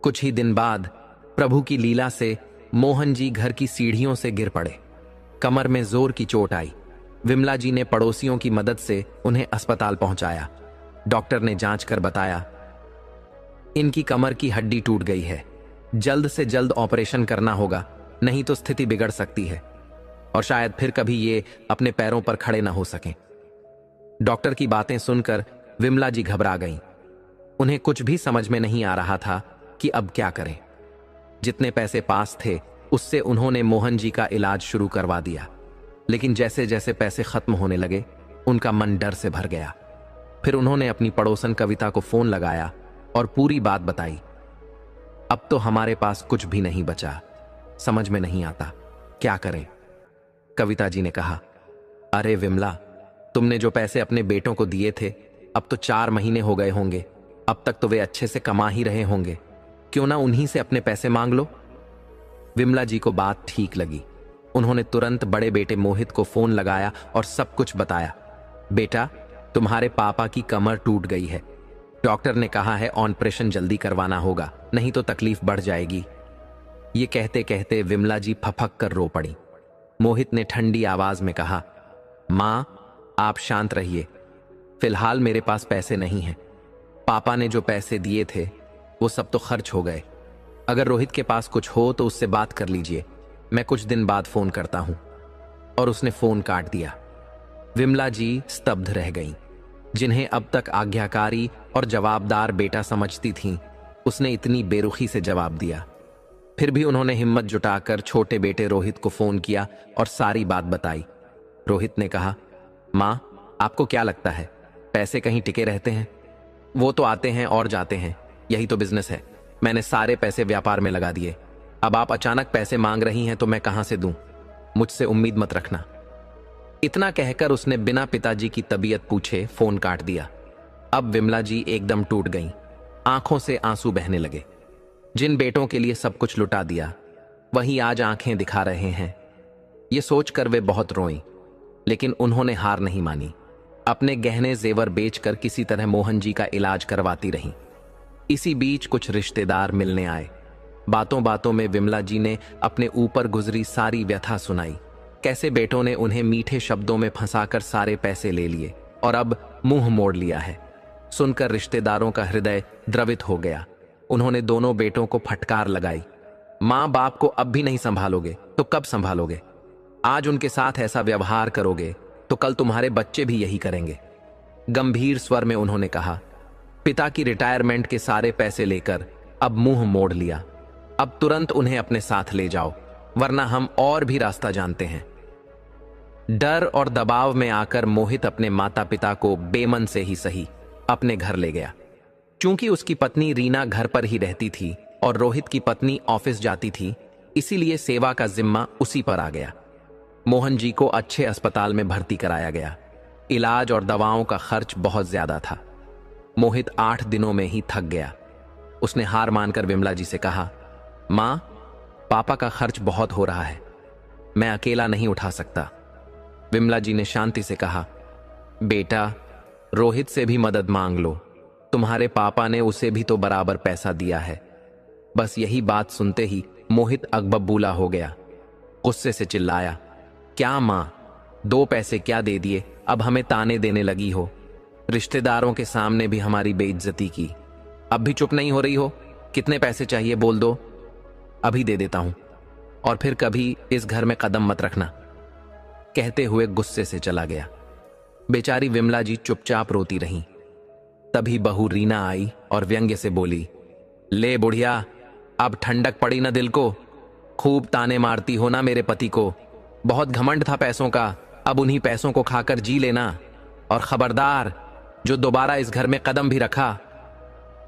कुछ ही दिन बाद प्रभु की लीला से मोहन जी घर की सीढ़ियों से गिर पड़े। कमर में जोर की चोट आई। विमला जी ने पड़ोसियों की मदद से उन्हें अस्पताल पहुंचाया। डॉक्टर ने जांच कर बताया, इनकी कमर की हड्डी टूट गई है, जल्द से जल्द ऑपरेशन करना होगा, नहीं तो स्थिति बिगड़ सकती है और शायद फिर कभी ये अपने पैरों पर खड़े ना हो सकें। डॉक्टर की बातें सुनकर विमला जी घबरा गईं। उन्हें कुछ भी समझ में नहीं आ रहा था कि अब क्या करें। जितने पैसे पास थे उससे उन्होंने मोहन जी का इलाज शुरू करवा दिया, लेकिन जैसे जैसे पैसे खत्म होने लगे उनका मन डर से भर गया। फिर उन्होंने अपनी पड़ोसन कविता को फोन लगाया और पूरी बात बताई। अब तो हमारे पास कुछ भी नहीं बचा, समझ में नहीं आता क्या करें। कविता जी ने कहा, अरे विमला, तुमने जो पैसे अपने बेटों को दिए थे, अब तो 4 महीने हो गए होंगे, अब तक तो वे अच्छे से कमा ही रहे होंगे, क्यों ना उन्हीं से अपने पैसे मांग लो। विमला जी को बात ठीक लगी। उन्होंने तुरंत बड़े बेटे मोहित को फोन लगाया और सब कुछ बताया। बेटा, तुम्हारे पापा की कमर टूट गई है, डॉक्टर ने कहा है ऑपरेशन जल्दी करवाना होगा, नहीं तो तकलीफ बढ़ जाएगी। ये कहते कहते विमला जी फफक कर रो पड़ी। मोहित ने ठंडी आवाज में कहा, मां, आप शांत रहिए, फिलहाल मेरे पास पैसे नहीं हैं। पापा ने जो पैसे दिए थे वो सब तो खर्च हो गए। अगर रोहित के पास कुछ हो तो उससे बात कर लीजिए, मैं कुछ दिन बाद फोन करता हूं। और उसने फोन काट दिया। विमला जी स्तब्ध रह गईं। जिन्हें अब तक आज्ञाकारी और जवाबदार बेटा समझती थीं, उसने इतनी बेरुखी से जवाब दिया। फिर भी उन्होंने हिम्मत जुटाकर छोटे बेटे रोहित को फोन किया और सारी बात बताई। रोहित ने कहा, मां, आपको क्या लगता है पैसे कहीं टिके रहते हैं? वो तो आते हैं और जाते हैं, यही तो बिजनेस है। मैंने सारे पैसे व्यापार में लगा दिए, अब आप अचानक पैसे मांग रही हैं तो मैं कहां से दूं? मुझसे उम्मीद मत रखना। इतना कहकर उसने बिना पिताजी की तबीयत पूछे फोन काट दिया। अब विमला जी एकदम टूट गईं, आंखों से आंसू बहने लगे। जिन बेटों के लिए सब कुछ लुटा दिया वही आज आंखें दिखा रहे हैं। ये सोचकर वे बहुत रोईं, लेकिन उन्होंने हार नहीं मानी। अपने गहने जेवर बेचकर किसी तरह मोहन जी का इलाज करवाती रहीं। इसी बीच कुछ रिश्तेदार मिलने आए। बातों बातों में विमला जी ने अपने ऊपर गुजरी सारी व्यथा सुनाई। कैसे बेटों ने उन्हें मीठे शब्दों में फंसाकर सारे पैसे ले लिए और अब मुंह मोड़ लिया है। सुनकर रिश्तेदारों का हृदय द्रवित हो गया। उन्होंने दोनों बेटों को फटकार लगाई। मां बाप को अब भी नहीं संभालोगे तो कब संभालोगे? आज उनके साथ ऐसा व्यवहार करोगे तो कल तुम्हारे बच्चे भी यही करेंगे। गंभीर स्वर में उन्होंने कहा। पिता की रिटायरमेंट के सारे पैसे लेकर अब मुंह मोड़ लिया। अब तुरंत उन्हें अपने साथ ले जाओ, वरना हम और भी रास्ता जानते हैं। डर और दबाव में आकर मोहित अपने माता पिता को बेमन से ही सही अपने घर ले गया। चूंकि उसकी पत्नी रीना घर पर ही रहती थी और रोहित की पत्नी ऑफिस जाती थी, इसीलिए सेवा का जिम्मा उसी पर आ गया। मोहन जी को अच्छे अस्पताल में भर्ती कराया गया। इलाज और दवाओं का खर्च बहुत ज्यादा था। मोहित 8 दिनों में ही थक गया। उसने हार मानकर विमला जी से कहा, मां, पापा का खर्च बहुत हो रहा है, मैं अकेला नहीं उठा सकता। विमला जी ने शांति से कहा, बेटा, रोहित से भी मदद मांग लो, तुम्हारे पापा ने उसे भी तो बराबर पैसा दिया है। बस यही बात सुनते ही मोहित अगबबूला हो गया। गुस्से से चिल्लाया, क्या मां, 2 पैसे क्या दे दिए, अब हमें ताने देने लगी हो? रिश्तेदारों के सामने भी हमारी बेइज्जती की, अब भी चुप नहीं हो रही हो? कितने पैसे चाहिए बोल दो, अभी दे देता हूं, और फिर कभी इस घर में कदम मत रखना, कहते हुए गुस्से से चला गया। बेचारी विमला जी चुपचाप रोती रहीं। तभी बहू रीना आई और व्यंग्य से बोली, ले बुढ़िया, अब ठंडक पड़ी ना दिल को, खूब ताने मारती हो ना मेरे पति को। बहुत घमंड था पैसों का, अब उन्हीं पैसों को खाकर जी लेना, और खबरदार जो दोबारा इस घर में कदम भी रखा।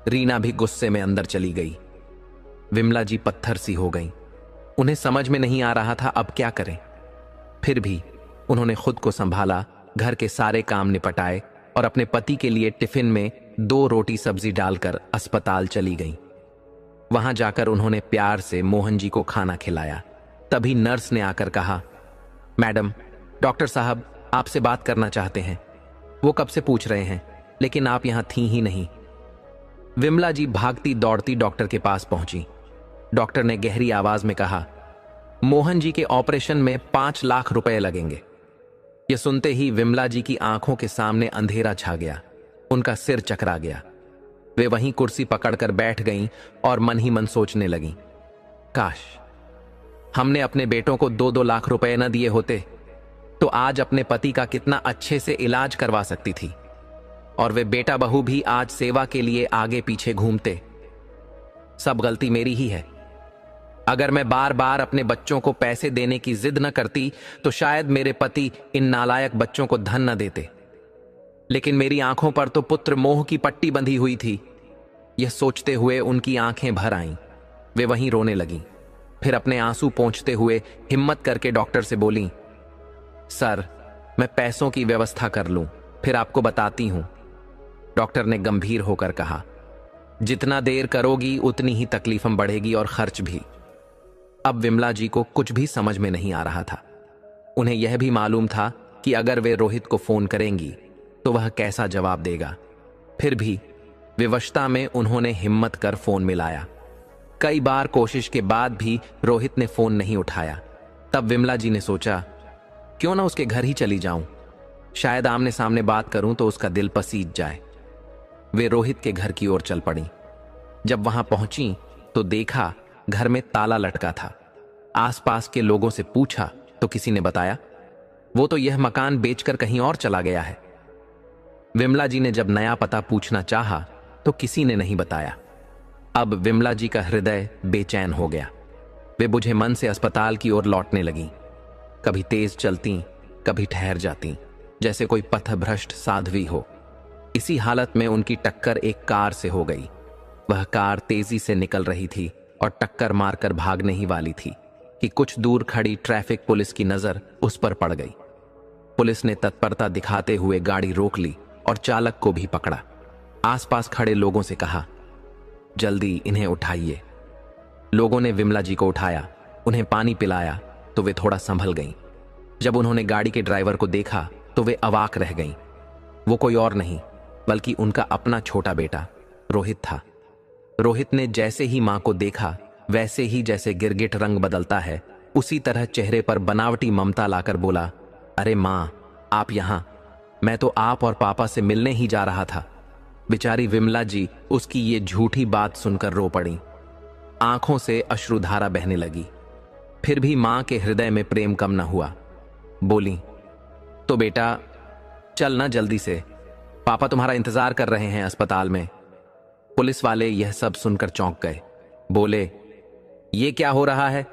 रीना भी गुस्से में अंदर चली गई। विमला जी पत्थर सी हो गईं। उन्हें समझ में नहीं आ रहा था अब क्या करें। फिर भी उन्होंने खुद को संभाला, घर के सारे काम निपटाए और अपने पति के लिए टिफिन में 2 रोटी सब्जी डालकर अस्पताल चली गईं। वहां जाकर उन्होंने प्यार से मोहन जी को खाना खिलाया। तभी नर्स ने आकर कहा, मैडम, डॉक्टर साहब आपसे बात करना चाहते हैं। वो कब से पूछ रहे हैं, लेकिन आप यहां थी ही नहीं। विमला जी भागती दौड़ती डॉक्टर के पास पहुंची। डॉक्टर ने गहरी आवाज में कहा, मोहन जी के ऑपरेशन में 5 लाख रुपए लगेंगे। यह सुनते ही विमला जी की आंखों के सामने अंधेरा छा गया। उनका सिर चकरा गया। वे वहीं कुर्सी पकड़कर बैठ गईं और मन ही मन सोचने लगीं, काश हमने अपने बेटों को 2-2 लाख रुपए न दिए होते तो आज अपने पति का कितना अच्छे से इलाज करवा सकती थी, और वे बेटा बहू भी आज सेवा के लिए आगे पीछे घूमते। सब गलती मेरी ही है। अगर मैं बार बार अपने बच्चों को पैसे देने की जिद न करती तो शायद मेरे पति इन नालायक बच्चों को धन न देते। लेकिन मेरी आंखों पर तो पुत्र मोह की पट्टी बंधी हुई थी। यह सोचते हुए उनकी आंखें भर आईं। वे वहीं रोने लगीं। फिर अपने आंसू पोंछते हुए हिम्मत करके डॉक्टर से बोलीं, सर, मैं पैसों की व्यवस्था कर लूं, फिर आपको बताती हूं। डॉक्टर ने गंभीर होकर कहा, जितना देर करोगी उतनी ही तकलीफम बढ़ेगी और खर्च भी। अब विमला जी को कुछ भी समझ में नहीं आ रहा था। उन्हें यह भी मालूम था कि अगर वे रोहित को फोन करेंगी तो वह कैसा जवाब देगा। फिर भी विवशता में उन्होंने हिम्मत कर फोन मिलाया। कई बार कोशिश के बाद भी रोहित ने फोन नहीं उठाया। तब विमला जी ने सोचा, क्यों ना उसके घर ही चली जाऊं, शायद आमने सामने बात करूं तो उसका दिल पसीज जाए। वे रोहित के घर की ओर चल पड़ी। जब वहां पहुंची तो देखा घर में ताला लटका था। आसपास के लोगों से पूछा तो किसी ने बताया, वो तो यह मकान बेचकर कहीं और चला गया है। विमला जी ने जब नया पता पूछना चाहा तो किसी ने नहीं बताया। अब विमला जी का हृदय बेचैन हो गया। वे बुझे मन से अस्पताल की ओर लौटने लगीं। कभी तेज चलती, कभी ठहर जाती, जैसे कोई पथभ्रष्ट साध्वी हो। इसी हालत में उनकी टक्कर एक कार से हो गई। वह कार तेजी से निकल रही थी और टक्कर मारकर भागने ही वाली थी कि कुछ दूर खड़ी ट्रैफिक पुलिस की नजर उस पर पड़ गई। पुलिस ने तत्परता दिखाते हुए गाड़ी रोक ली और चालक को भी पकड़ा। आसपास खड़े लोगों से कहा, जल्दी इन्हें उठाइए। लोगों ने विमला जी को उठाया, उन्हें पानी पिलाया तो वे थोड़ा संभल गईं। जब उन्होंने गाड़ी के ड्राइवर को देखा तो वे अवाक रह गईं। वो कोई और नहीं बल्कि उनका अपना छोटा बेटा रोहित था। रोहित ने जैसे ही मां को देखा, वैसे ही जैसे गिरगिट रंग बदलता है, उसी तरह चेहरे पर बनावटी ममता लाकर बोला, अरे मां, आप यहां? मैं तो आप और पापा से मिलने ही जा रहा था। बेचारी विमला जी उसकी ये झूठी बात सुनकर रो पड़ी। आंखों से अश्रुधारा बहने लगी। फिर भी मां के हृदय में प्रेम कम न हुआ। बोली, तो बेटा चल ना जल्दी से, पापा तुम्हारा इंतजार कर रहे हैं अस्पताल में। पुलिस वाले यह सब सुनकर चौंक गए। बोले, ये क्या हो रहा है?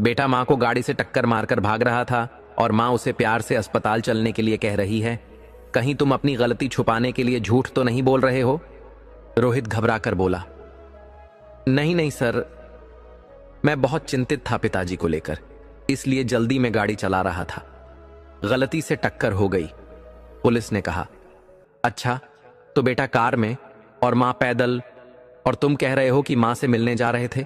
बेटा मां को गाड़ी से टक्कर मारकर भाग रहा था और मां उसे प्यार से अस्पताल चलने के लिए कह रही है। कहीं तुम अपनी गलती छुपाने के लिए झूठ तो नहीं बोल रहे हो? रोहित घबरा कर बोला, नहीं नहीं सर, मैं बहुत चिंतित था पिताजी को लेकर, इसलिए जल्दी में गाड़ी चला रहा था, गलती से टक्कर हो गई। पुलिस ने कहा, अच्छा, तो बेटा कार में और मां पैदल, और तुम कह रहे हो कि मां से मिलने जा रहे थे?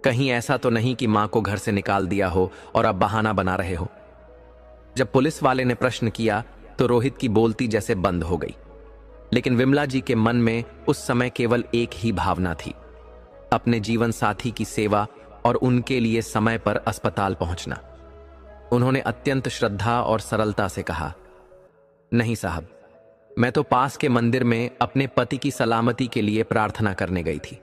कहीं ऐसा तो नहीं कि मां को घर से निकाल दिया हो और अब बहाना बना रहे हो? जब पुलिस वाले ने प्रश्न किया तो रोहित की बोलती जैसे बंद हो गई। लेकिन विमला जी के मन में उस समय केवल एक ही भावना थी, अपने जीवन साथी की सेवा और उनके लिए समय पर अस्पताल पहुंचना। उन्होंने अत्यंत श्रद्धा और सरलता से कहा, नहीं साहब, मैं तो पास के मंदिर में अपने पति की सलामती के लिए प्रार्थना करने गई थी।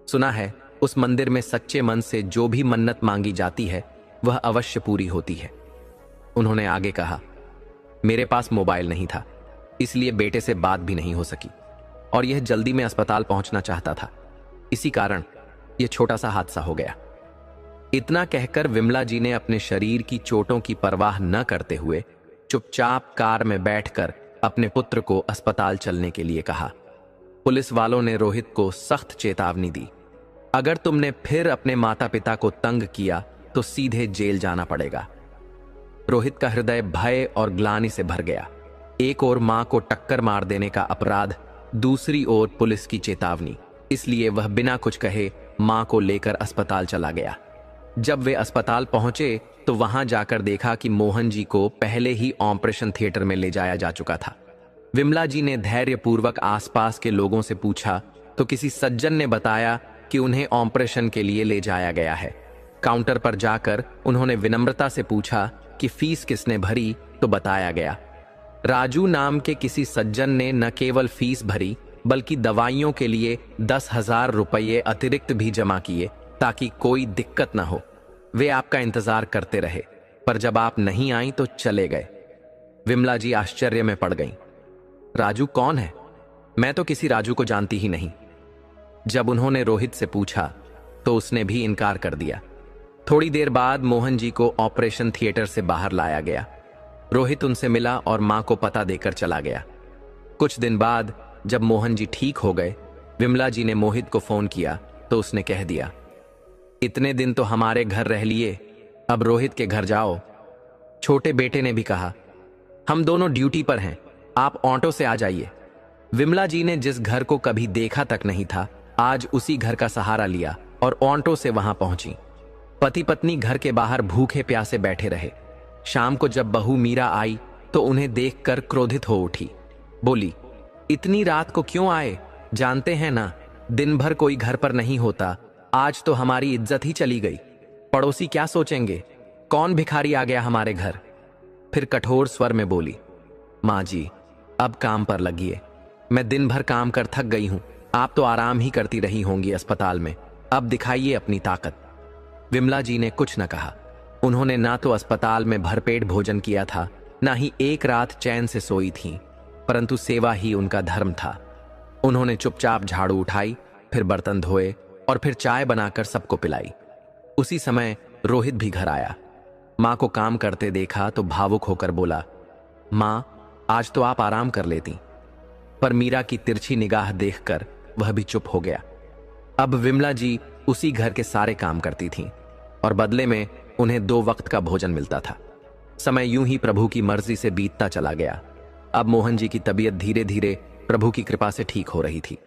सुना है उस मंदिर में सच्चे मन से जो भी मन्नत मांगी जाती है वह अवश्य पूरी होती है। उन्होंने आगे कहा, मेरे पास मोबाइल नहीं था, इसलिए बेटे से बात भी नहीं हो सकी और यह जल्दी में अस्पताल पहुंचना चाहता था, इसी कारण यह छोटा सा हादसा हो गया। इतना कहकर विमला जी ने अपने शरीर की चोटों की परवाह न करते हुए चुपचाप कार में बैठकर अपने पुत्र को अस्पताल चलने के लिए कहा। पुलिस वालों ने रोहित को सख्त चेतावनी दी, अगर तुमने फिर अपने माता पिता को तंग किया तो सीधे जेल जाना पड़ेगा। रोहित का हृदय भय और ग्लानि से भर गया। एक ओर मां को टक्कर मार देने का अपराध, दूसरी ओर पुलिस की चेतावनी, इसलिए वह बिना कुछ कहे मां को लेकर अस्पताल चला गया। जब वे अस्पताल पहुंचे तो वहां जाकर देखा कि मोहन जी को पहले ही ऑपरेशन थिएटर में ले जाया जा चुका था। विमला जी ने धैर्यपूर्वक आसपास के लोगों से पूछा तो किसी सज्जन ने बताया कि उन्हें ऑपरेशन के लिए ले जाया गया है। काउंटर पर जाकर उन्होंने विनम्रता से पूछा कि फीस किसने भरी, तो बताया गया, राजू नाम के किसी सज्जन ने न केवल फीस भरी बल्कि दवाइयों के लिए 10,000 रुपये अतिरिक्त भी जमा किए ताकि कोई दिक्कत न हो। वे आपका इंतजार करते रहे, पर जब आप नहीं आई तो चले गए। विमला जी आश्चर्य में पड़ गईं। राजू कौन है? मैं तो किसी राजू को जानती ही नहीं। जब उन्होंने रोहित से पूछा तो उसने भी इनकार कर दिया। थोड़ी देर बाद मोहन जी को ऑपरेशन थिएटर से बाहर लाया गया। रोहित उनसे मिला और मां को पता देकर चला गया। कुछ दिन बाद जब मोहन जी ठीक हो गए, विमला जी ने मोहित को फोन किया तो उसने कह दिया, इतने दिन तो हमारे घर रह लिए, अब रोहित के घर जाओ। छोटे बेटे ने भी कहा, हम दोनों ड्यूटी पर हैं, आप ऑटो से आ जाइए। विमला जी ने जिस घर को कभी देखा तक नहीं था, आज उसी घर का सहारा लिया और ऑटो से वहां पहुंची। पति पत्नी घर के बाहर भूखे प्यासे बैठे रहे। शाम को जब बहू मीरा आई तो उन्हें देखकर क्रोधित हो उठी। बोली, इतनी रात को क्यों आए? जानते हैं ना, दिन भर कोई घर पर नहीं होता, आज तो हमारी इज्जत ही चली गई। पड़ोसी क्या सोचेंगे? कौन भिखारी आ गया हमारे घर? फिर कठोर स्वर में बोली, माँ जी, अब काम पर लगिए, मैं दिन भर काम कर थक गई हूं, आप तो आराम ही करती रही होंगी अस्पताल में, अब दिखाइए अपनी ताकत। विमला जी ने कुछ न कहा। उन्होंने ना तो अस्पताल में भरपेट भोजन किया था, ना ही एक रात चैन से सोई थीं, परंतु सेवा ही उनका धर्म था। उन्होंने चुपचाप झाड़ू उठाई, फिर बर्तन धोए और फिर चाय बनाकर सबको पिलाई। उसी समय रोहित भी घर आया। मां को काम करते देखा तो भावुक होकर बोला, मां, आज तो आप आराम कर लेती। पर मीरा की तिरछी निगाह देखकर वह भी चुप हो गया। अब विमला जी उसी घर के सारे काम करती थीं और बदले में उन्हें 2 वक्त का भोजन मिलता था। समय यूं ही प्रभु की मर्जी से बीतता चला गया। अब मोहन जी की तबीयत धीरे धीरे प्रभु की कृपा से ठीक हो रही थी।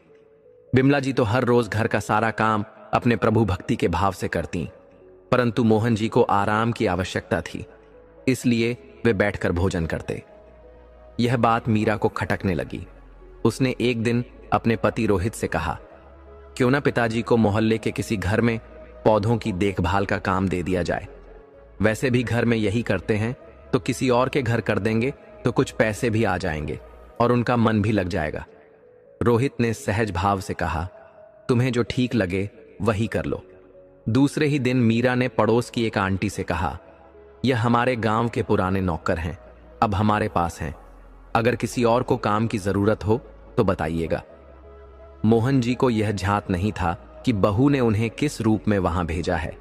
बिमला जी तो हर रोज घर का सारा काम अपने प्रभु भक्ति के भाव से करती, परंतु मोहन जी को आराम की आवश्यकता थी, इसलिए वे बैठकर भोजन करते। यह बात मीरा को खटकने लगी। उसने एक दिन अपने पति रोहित से कहा, क्यों ना पिताजी को मोहल्ले के किसी घर में पौधों की देखभाल का काम दे दिया जाए। वैसे भी घर में यही करते हैं, तो किसी और के घर कर देंगे तो कुछ पैसे भी आ जाएंगे और उनका मन भी लग जाएगा। रोहित ने सहज भाव से कहा, तुम्हें जो ठीक लगे वही कर लो। दूसरे ही दिन मीरा ने पड़ोस की एक आंटी से कहा, यह हमारे गांव के पुराने नौकर हैं, अब हमारे पास हैं, अगर किसी और को काम की जरूरत हो तो बताइएगा। मोहन जी को यह झांत नहीं था कि बहू ने उन्हें किस रूप में वहां भेजा है।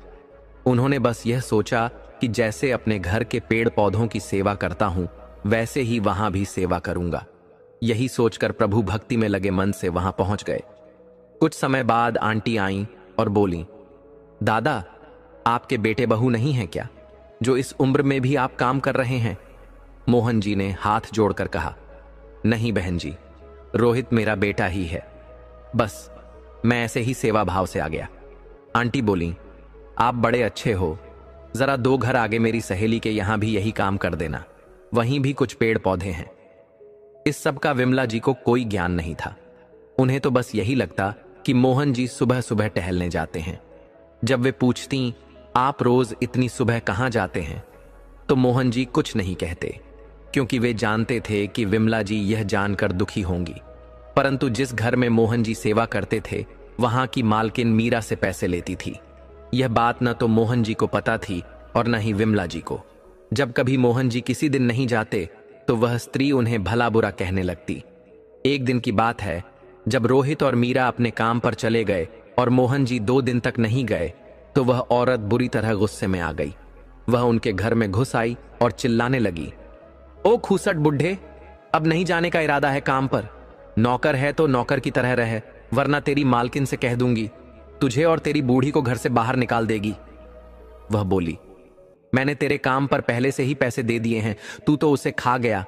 उन्होंने बस यह सोचा कि जैसे अपने घर के पेड़ पौधों की सेवा करता हूं, वैसे ही वहां भी सेवा करूंगा। यही सोचकर प्रभु भक्ति में लगे मन से वहां पहुंच गए। कुछ समय बाद आंटी आईं और बोली, दादा, आपके बेटे बहू नहीं हैं क्या, जो इस उम्र में भी आप काम कर रहे हैं? मोहन जी ने हाथ जोड़कर कहा, नहीं बहन जी, रोहित मेरा बेटा ही है, बस मैं ऐसे ही सेवा भाव से आ गया। आंटी बोली, आप बड़े अच्छे हो, जरा 2 घर आगे मेरी सहेली के यहां भी यही काम कर देना, वहीं भी कुछ पेड़ पौधे हैं। इस सब का विमला जी को कोई ज्ञान नहीं था। उन्हें तो बस यही लगता कि मोहन जी सुबह सुबह टहलने जाते हैं। जब वे पूछती, आप रोज इतनी सुबह कहां जाते हैं, तो मोहन जी कुछ नहीं कहते, क्योंकि वे जानते थे कि विमला जी यह जानकर दुखी होंगी। परंतु जिस घर में मोहन जी सेवा करते थे, वहां की मालकिन मीरा से पैसे लेती थी। यह बात न तो मोहन जी को पता थी और न ही विमला जी को। जब कभी मोहन जी किसी दिन नहीं जाते, तो वह स्त्री उन्हें भला बुरा कहने लगती। एक दिन की बात है, जब रोहित और मीरा अपने काम पर चले गए और मोहन जी 2 दिन तक नहीं गए, तो वह औरत बुरी तरह गुस्से में आ गई। वह उनके घर में घुस आई और चिल्लाने लगी, ओ खूसट बुढ़े, अब नहीं जाने का इरादा है काम पर? नौकर है तो नौकर की तरह रहे, वरना तेरी मालकिन से कह दूंगी, तुझे और तेरी बूढ़ी को घर से बाहर निकाल देगी। वह बोली, मैंने तेरे काम पर पहले से ही पैसे दे दिए हैं, तू तो उसे खा गया।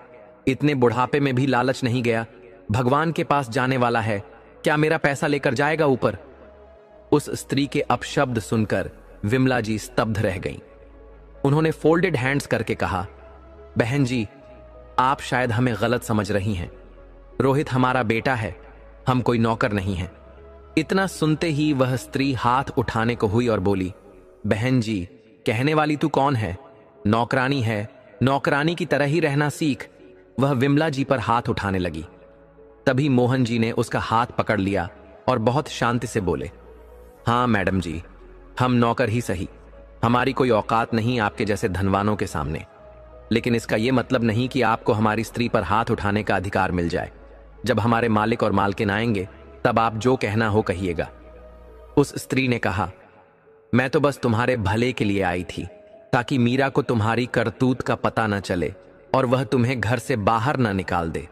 इतने बुढ़ापे में भी लालच नहीं गया। भगवान के पास जाने वाला है, क्या मेरा पैसा लेकर जाएगा ऊपर? उस स्त्री के अपशब्द सुनकर विमला जी स्तब्ध रह गईं। उन्होंने फोल्डेड हैंड्स करके कहा, बहन जी, आप शायद हमें गलत समझ रही हैं। रोहित हमारा बेटा है, हम कोई नौकर नहीं हैं। इतना सुनते ही वह स्त्री हाथ उठाने को हुई और बोली, बहन जी, कहने वाली तू कौन है? नौकरानी है, नौकरानी की तरह ही रहना सीख। वह विमला जी पर हाथ उठाने लगी। तभी मोहन जी ने उसका हाथ पकड़ लिया और बहुत शांति से बोले, हाँ मैडम जी, हम नौकर ही सही, हमारी कोई औकात नहीं आपके जैसे धनवानों के सामने। लेकिन इसका यह मतलब नहीं कि आपको हमारी स्त्री पर हाथ उठाने का अधिकार मिल जाए। जब हमारे मालिक और मालकिन आएंगे, तब आप जो कहना हो कहिएगा। उस स्त्री ने कहा, मैं तो बस तुम्हारे भले के लिए आई थी, ताकि मीरा को तुम्हारी करतूत का पता न चले और वह तुम्हें घर से बाहर न निकाल दे।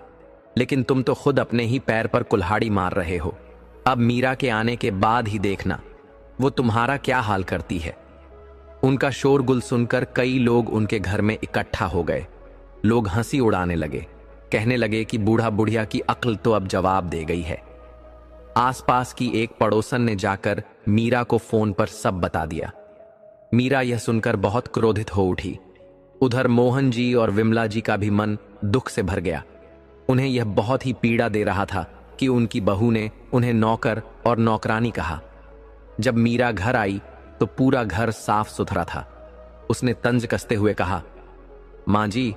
लेकिन तुम तो खुद अपने ही पैर पर कुल्हाड़ी मार रहे हो। अब मीरा के आने के बाद ही देखना वो तुम्हारा क्या हाल करती है। उनका शोरगुल सुनकर कई लोग उनके घर में इकट्ठा हो गए। लोग हंसी उड़ाने लगे, कहने लगे कि बूढ़ा बुढ़िया की अक्ल तो अब जवाब दे गई है। आसपास की एक पड़ोसन ने जाकर मीरा को फोन पर सब बता दिया। मीरा यह सुनकर बहुत क्रोधित हो उठी। उधर मोहन जी और विमला जी का भी मन दुख से भर गया। उन्हें यह बहुत ही पीड़ा दे रहा था कि उनकी बहू ने उन्हें नौकर और नौकरानी कहा। जब मीरा घर आई तो पूरा घर साफ सुथरा था। उसने तंज कसते हुए कहा, मां जी,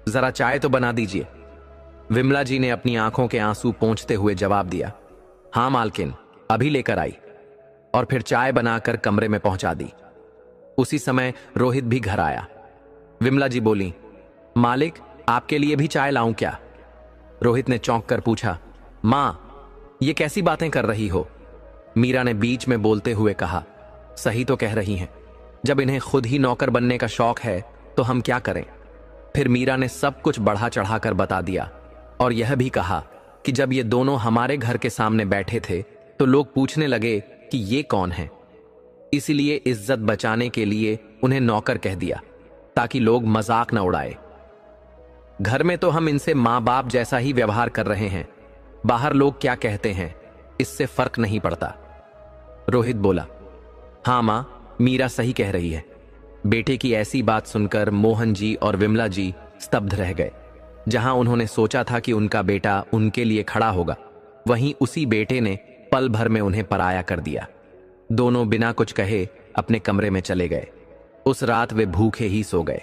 जरा चाय तो बना दीजिए। विमला जी ने अपनी आंखों के आंसू पोंछते हुए जवाब दिया, हाँ मालकिन, अभी लेकर आई, और फिर चाय बनाकर कमरे में पहुंचा दी। उसी समय रोहित भी घर आया। विमला जी बोली, मालिक, आपके लिए भी चाय लाऊं क्या? रोहित ने चौंक कर पूछा, मां, ये कैसी बातें कर रही हो? मीरा ने बीच में बोलते हुए कहा, सही तो कह रही हैं, जब इन्हें खुद ही नौकर बनने का शौक है तो हम क्या करें? फिर मीरा ने सब कुछ बढ़ा चढ़ाकर बता दिया और यह भी कहा कि जब ये दोनों हमारे घर के सामने बैठे थे तो लोग पूछने लगे कि ये कौन है। इसीलिए इज्जत बचाने के लिए उन्हें नौकर कह दिया, ताकि लोग मजाक न उड़ाए। घर में तो हम इनसे माँ बाप जैसा ही व्यवहार कर रहे हैं, बाहर लोग क्या कहते हैं इससे फर्क नहीं पड़ता। रोहित बोला, हाँ माँ, मीरा सही कह रही है। बेटे की ऐसी बात सुनकर मोहन जी और विमला जी स्तब्ध रह गए। जहां उन्होंने सोचा था कि उनका बेटा उनके लिए खड़ा होगा, वहीं उसी बेटे ने पल भर में उन्हें पराया कर दिया। दोनों बिना कुछ कहे अपने कमरे में चले गए। उस रात वे भूखे ही सो गए।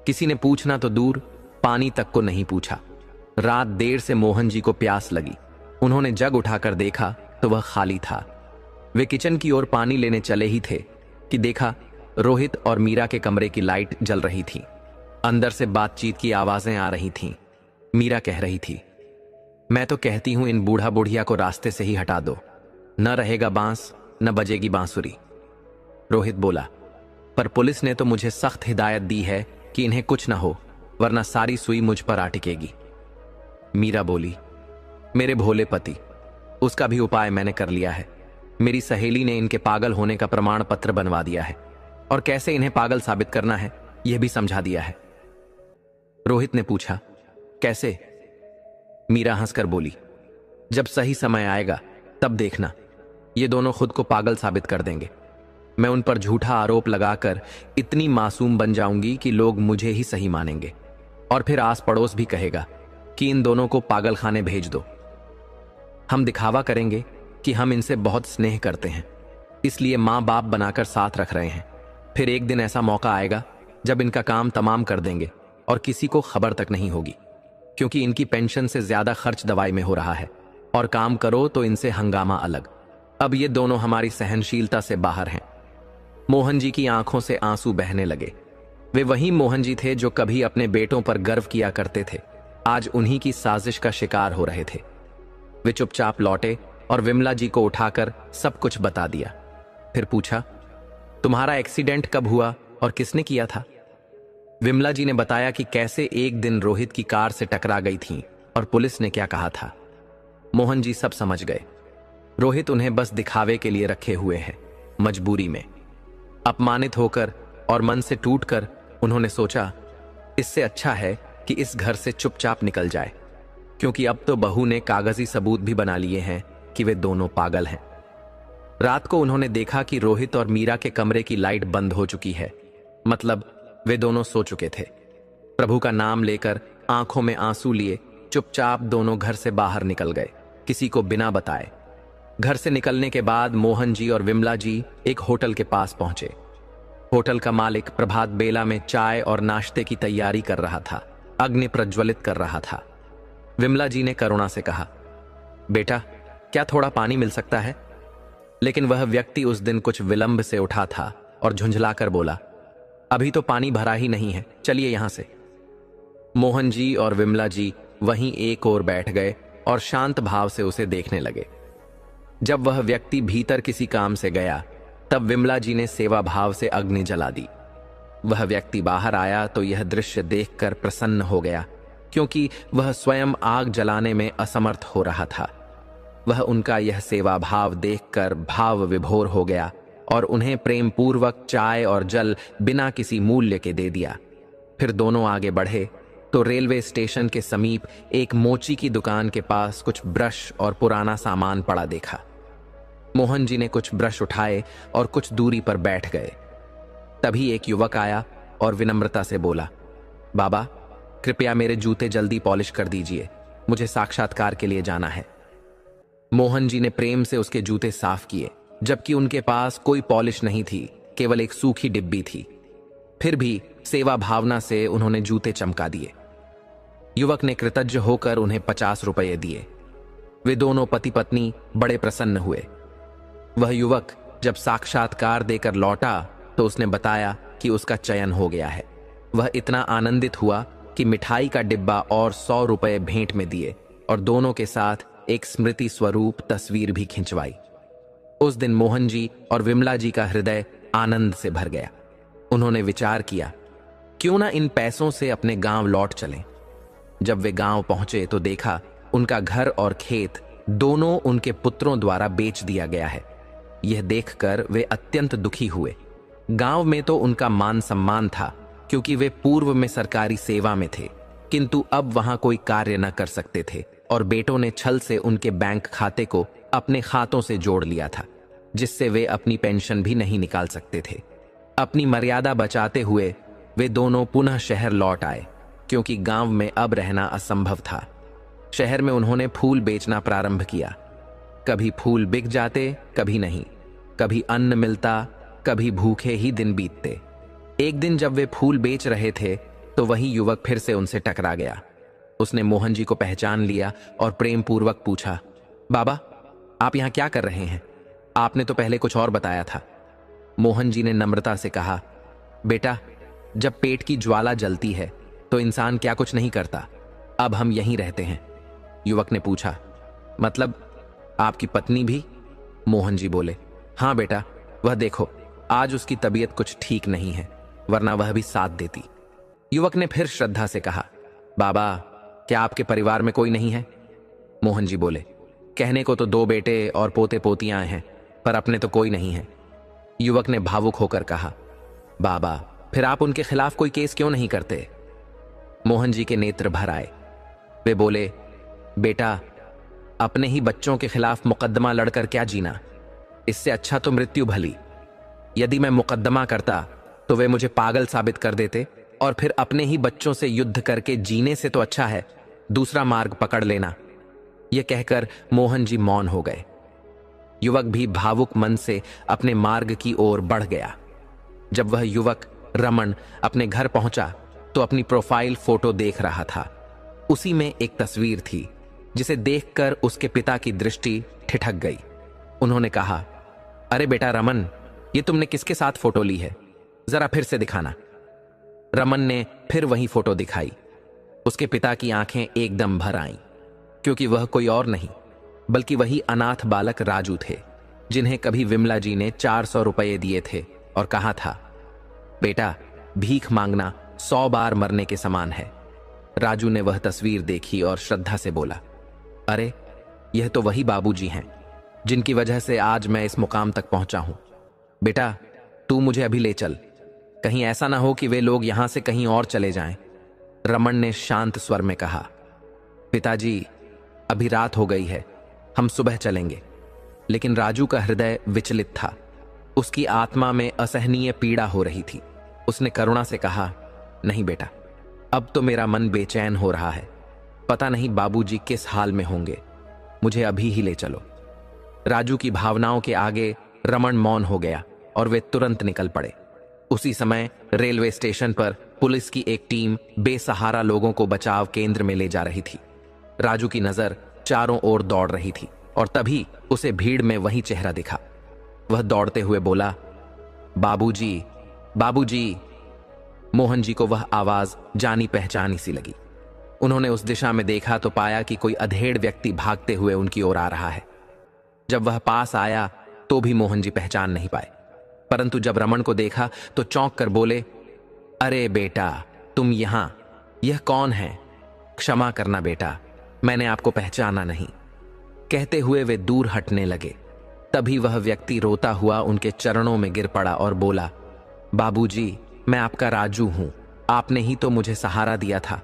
किसी ने पूछना तो दूर, पानी तक को नहीं पूछा। रात देर से मोहन जी को प्यास लगी। उन्होंने जग उठाकर देखा तो वह खाली था। वे किचन की ओर पानी लेने चले ही थे कि देखा रोहित और मीरा के कमरे की लाइट जल रही थी। अंदर से बातचीत की आवाजें आ रही थीं। मीरा कह रही थी, मैं तो कहती हूं इन बूढ़ा बुढ़िया को रास्ते से ही हटा दो, न रहेगा बांस न बजेगी बांसुरी। रोहित बोला, पर पुलिस ने तो मुझे सख्त हिदायत दी है कि इन्हें कुछ न हो, वरना सारी सुई मुझ पर आ टिकेगी। मीरा बोली, मेरे भोले पति, उसका भी उपाय मैंने कर लिया है। मेरी सहेली ने इनके पागल होने का प्रमाण पत्र बनवा दिया है और कैसे इन्हें पागल साबित करना है यह भी समझा दिया है। रोहित ने पूछा, कैसे? मीरा हंसकर बोली, जब सही समय आएगा तब देखना, ये दोनों खुद को पागल साबित कर देंगे। मैं उन पर झूठा आरोप लगाकर इतनी मासूम बन जाऊंगी कि लोग मुझे ही सही मानेंगे और फिर आस पड़ोस भी कहेगा कि इन दोनों को पागल खाने भेज दो। हम दिखावा करेंगे कि हम इनसे बहुत स्नेह करते हैं, इसलिए मां बाप बनाकर साथ रख रहे हैं। फिर एक दिन ऐसा मौका आएगा जब इनका काम तमाम कर देंगे और किसी को खबर तक नहीं होगी, क्योंकि इनकी पेंशन से ज्यादा खर्च दवाई में हो रहा है और काम करो तो इनसे हंगामा अलग। अब ये दोनों हमारी सहनशीलता से बाहर हैं। मोहन जी की आंखों से आंसू बहने लगे। वे वही मोहन जी थे जो कभी अपने बेटों पर गर्व किया करते थे, आज उन्हीं की साजिश का शिकार हो रहे थे। वे चुपचाप लौटे और विमला जी को उठाकर सब कुछ बता दिया। फिर पूछा, तुम्हारा एक्सीडेंट कब हुआ और किसने किया था? विमला जी ने बताया कि कैसे एक दिन रोहित की कार से टकरा गई थी और पुलिस ने क्या कहा था। मोहन जी सब समझ गए। रोहित उन्हें बस दिखावे के लिए रखे हुए हैं, मजबूरी में। अपमानित होकर और मन से टूटकर उन्होंने सोचा, इससे अच्छा है कि इस घर से चुपचाप निकल जाए, क्योंकि अब तो बहू ने कागजी सबूत भी बना लिए हैं कि वे दोनों पागल हैं। रात को उन्होंने देखा कि रोहित और मीरा के कमरे की लाइट बंद हो चुकी है, मतलब वे दोनों सो चुके थे। प्रभु का नाम लेकर आंखों में आंसू लिए चुपचाप दोनों घर से बाहर निकल गए, किसी को बिना बताए। घर से निकलने के बाद मोहन जी और विमला जी एक होटल के पास पहुंचे। होटल का मालिक प्रभात बेला में चाय और नाश्ते की तैयारी कर रहा था, अग्नि प्रज्वलित कर रहा था। विमला जी ने करुणा से कहा, बेटा, क्या थोड़ा पानी मिल सकता है? लेकिन वह व्यक्ति उस दिन कुछ विलंब से उठा था और झुंझलाकर बोला, अभी तो पानी भरा ही नहीं है, चलिए यहां से। मोहन जी और विमला जी वहीं एक ओर बैठ गए और शांत भाव से उसे देखने लगे। जब वह व्यक्ति भीतर किसी काम से गया, तब विमला जी ने सेवा भाव से अग्नि जला दी। वह व्यक्ति बाहर आया तो यह दृश्य देखकर प्रसन्न हो गया, क्योंकि वह स्वयं आग जलाने में असमर्थ हो रहा था। वह उनका यह सेवा भाव देखकर भाव विभोर हो गया और उन्हें प्रेम पूर्वक चाय और जल बिना किसी मूल्य के दे दिया। फिर दोनों आगे बढ़े तो रेलवे स्टेशन के समीप एक मोची की दुकान के पास कुछ ब्रश और पुराना सामान पड़ा देखा। मोहन जी ने कुछ ब्रश उठाए और कुछ दूरी पर बैठ गए। तभी एक युवक आया और विनम्रता से बोला, बाबा, कृपया मेरे जूते जल्दी पॉलिश कर दीजिए, मुझे साक्षात्कार के लिए जाना है। मोहन जी ने प्रेम से उसके जूते साफ किए, जबकि उनके पास कोई पॉलिश नहीं थी, केवल एक सूखी डिब्बी थी। फिर भी सेवा भावना से उन्होंने जूते चमका दिए। युवक ने कृतज्ञ होकर उन्हें 50 रुपये दिए। वे दोनों पति पत्नी बड़े प्रसन्न हुए। वह युवक जब साक्षात्कार देकर लौटा तो उसने बताया कि उसका चयन हो गया है। वह इतना आनंदित हुआ कि मिठाई का डिब्बा और 100 रुपये भेंट में दिए और दोनों के साथ एक स्मृति स्वरूप तस्वीर भी खिंचवाई। उस दिन मोहन जी और विमला जी का हृदय आनंद से भर गया। उन्होंने विचार किया, क्यों ना इन पैसों से अपने गांव लौट चलें। जब वे गांव पहुंचे तो देखा उनका घर और खेत दोनों उनके पुत्रों द्वारा बेच दिया गया है। यह देखकर वे अत्यंत दुखी हुए। गांव में तो उनका मान सम्मान था, क्योंकि वे पूर्व में सरकारी सेवा में थे, किंतु अब वहां कोई कार्य न कर सकते थे और बेटों ने छल से उनके बैंक खाते को अपने खातों से जोड़ लिया था, जिससे वे अपनी पेंशन भी नहीं निकाल सकते थे। अपनी मर्यादा बचाते हुए वे दोनों पुनः शहर लौट आए, क्योंकि गांव में अब रहना असंभव था। शहर में उन्होंने फूल बेचना प्रारंभ किया। कभी फूल बिक जाते, कभी नहीं, कभी अन्न मिलता, कभी भूखे ही दिन बीतते। एक दिन जब वे फूल बेच रहे थे तो वही युवक फिर से उनसे टकरा गया। उसने मोहन जी को पहचान लिया और प्रेम पूर्वक पूछा, बाबा, आप यहां क्या कर रहे हैं? आपने तो पहले कुछ और बताया था। मोहन जी ने नम्रता से कहा, बेटा, जब पेट की ज्वाला जलती है तो इंसान क्या कुछ नहीं करता। अब हम यहीं रहते हैं। युवक ने पूछा, मतलब आपकी पत्नी भी? मोहन जी बोले, हाँ बेटा, वह देखो, आज उसकी तबीयत कुछ ठीक नहीं है, वरना वह भी साथ देती। युवक ने फिर श्रद्धा से कहा, बाबा, क्या आपके परिवार में कोई नहीं है? मोहन जी बोले, कहने को तो 2 बेटे और पोते पोतियां हैं, पर अपने तो कोई नहीं है। युवक ने भावुक होकर कहा, बाबा, फिर आप उनके खिलाफ कोई केस क्यों नहीं करते? मोहन जी के नेत्र भर आए। वे बोले, बेटा, अपने ही बच्चों के खिलाफ मुकदमा लड़कर क्या जीना? इससे अच्छा तो मृत्यु भली। यदि मैं मुकदमा करता तो वे मुझे पागल साबित कर देते, और फिर अपने ही बच्चों से युद्ध करके जीने से तो अच्छा है दूसरा मार्ग पकड़ लेना। यह कहकर मोहन जी मौन हो गए। युवक भी भावुक मन से अपने मार्ग की ओर बढ़ गया। जब वह युवक रमन अपने घर पहुंचा तो अपनी प्रोफाइल फोटो देख रहा था। उसी में एक तस्वीर थी जिसे देखकर उसके पिता की दृष्टि ठिठक गई। उन्होंने कहा, अरे बेटा रमन, ये तुमने किसके साथ फोटो ली है? जरा फिर से दिखाना। रमन ने फिर वही फोटो दिखाई। उसके पिता की आंखें एकदम भर आईं, क्योंकि वह कोई और नहीं बल्कि वही अनाथ बालक राजू थे, जिन्हें कभी विमला जी ने 400 रुपये दिए थे और कहा था, बेटा, भीख मांगना 100 बार मरने के समान है। राजू ने वह तस्वीर देखी और श्रद्धा से बोला, अरे, यह तो वही बाबूजी हैं जिनकी वजह से आज मैं इस मुकाम तक पहुंचा हूं। बेटा, तू मुझे अभी ले चल, कहीं ऐसा ना हो कि वे लोग यहां से कहीं और चले जाएं। रमन ने शांत स्वर में कहा, पिताजी, अभी रात हो गई है, हम सुबह चलेंगे। लेकिन राजू का हृदय विचलित था। उसकी आत्मा में असहनीय पीड़ा हो रही थी। उसने करुणा से कहा, नहीं बेटा, अब तो मेरा मन बेचैन हो रहा है। पता नहीं बाबूजी किस हाल में होंगे, मुझे अभी ही ले चलो। राजू की भावनाओं के आगे रमन मौन हो गया और वे तुरंत निकल पड़े। उसी समय रेलवे स्टेशन पर पुलिस की एक टीम बेसहारा लोगों को बचाव केंद्र में ले जा रही थी। राजू की नजर चारों ओर दौड़ रही थी और तभी उसे भीड़ में वही चेहरा दिखा। वह दौड़ते हुए बोला, बाबूजी, बाबूजी। मोहन जी को वह आवाज जानी पहचानी सी लगी। उन्होंने उस दिशा में देखा तो पाया कि कोई अधेड़ व्यक्ति भागते हुए उनकी ओर आ रहा है। जब वह पास आया तो भी मोहन जी पहचान नहीं पाए, परंतु जब रमन को देखा तो चौंक कर बोले, अरे बेटा, तुम यहां, यह कौन है? क्षमा करना बेटा, मैंने आपको पहचाना नहीं। कहते हुए वे दूर हटने लगे। तभी वह व्यक्ति रोता हुआ उनके चरणों में गिर पड़ा और बोला, बाबूजी, मैं आपका राजू हूं। आपने ही तो मुझे सहारा दिया था,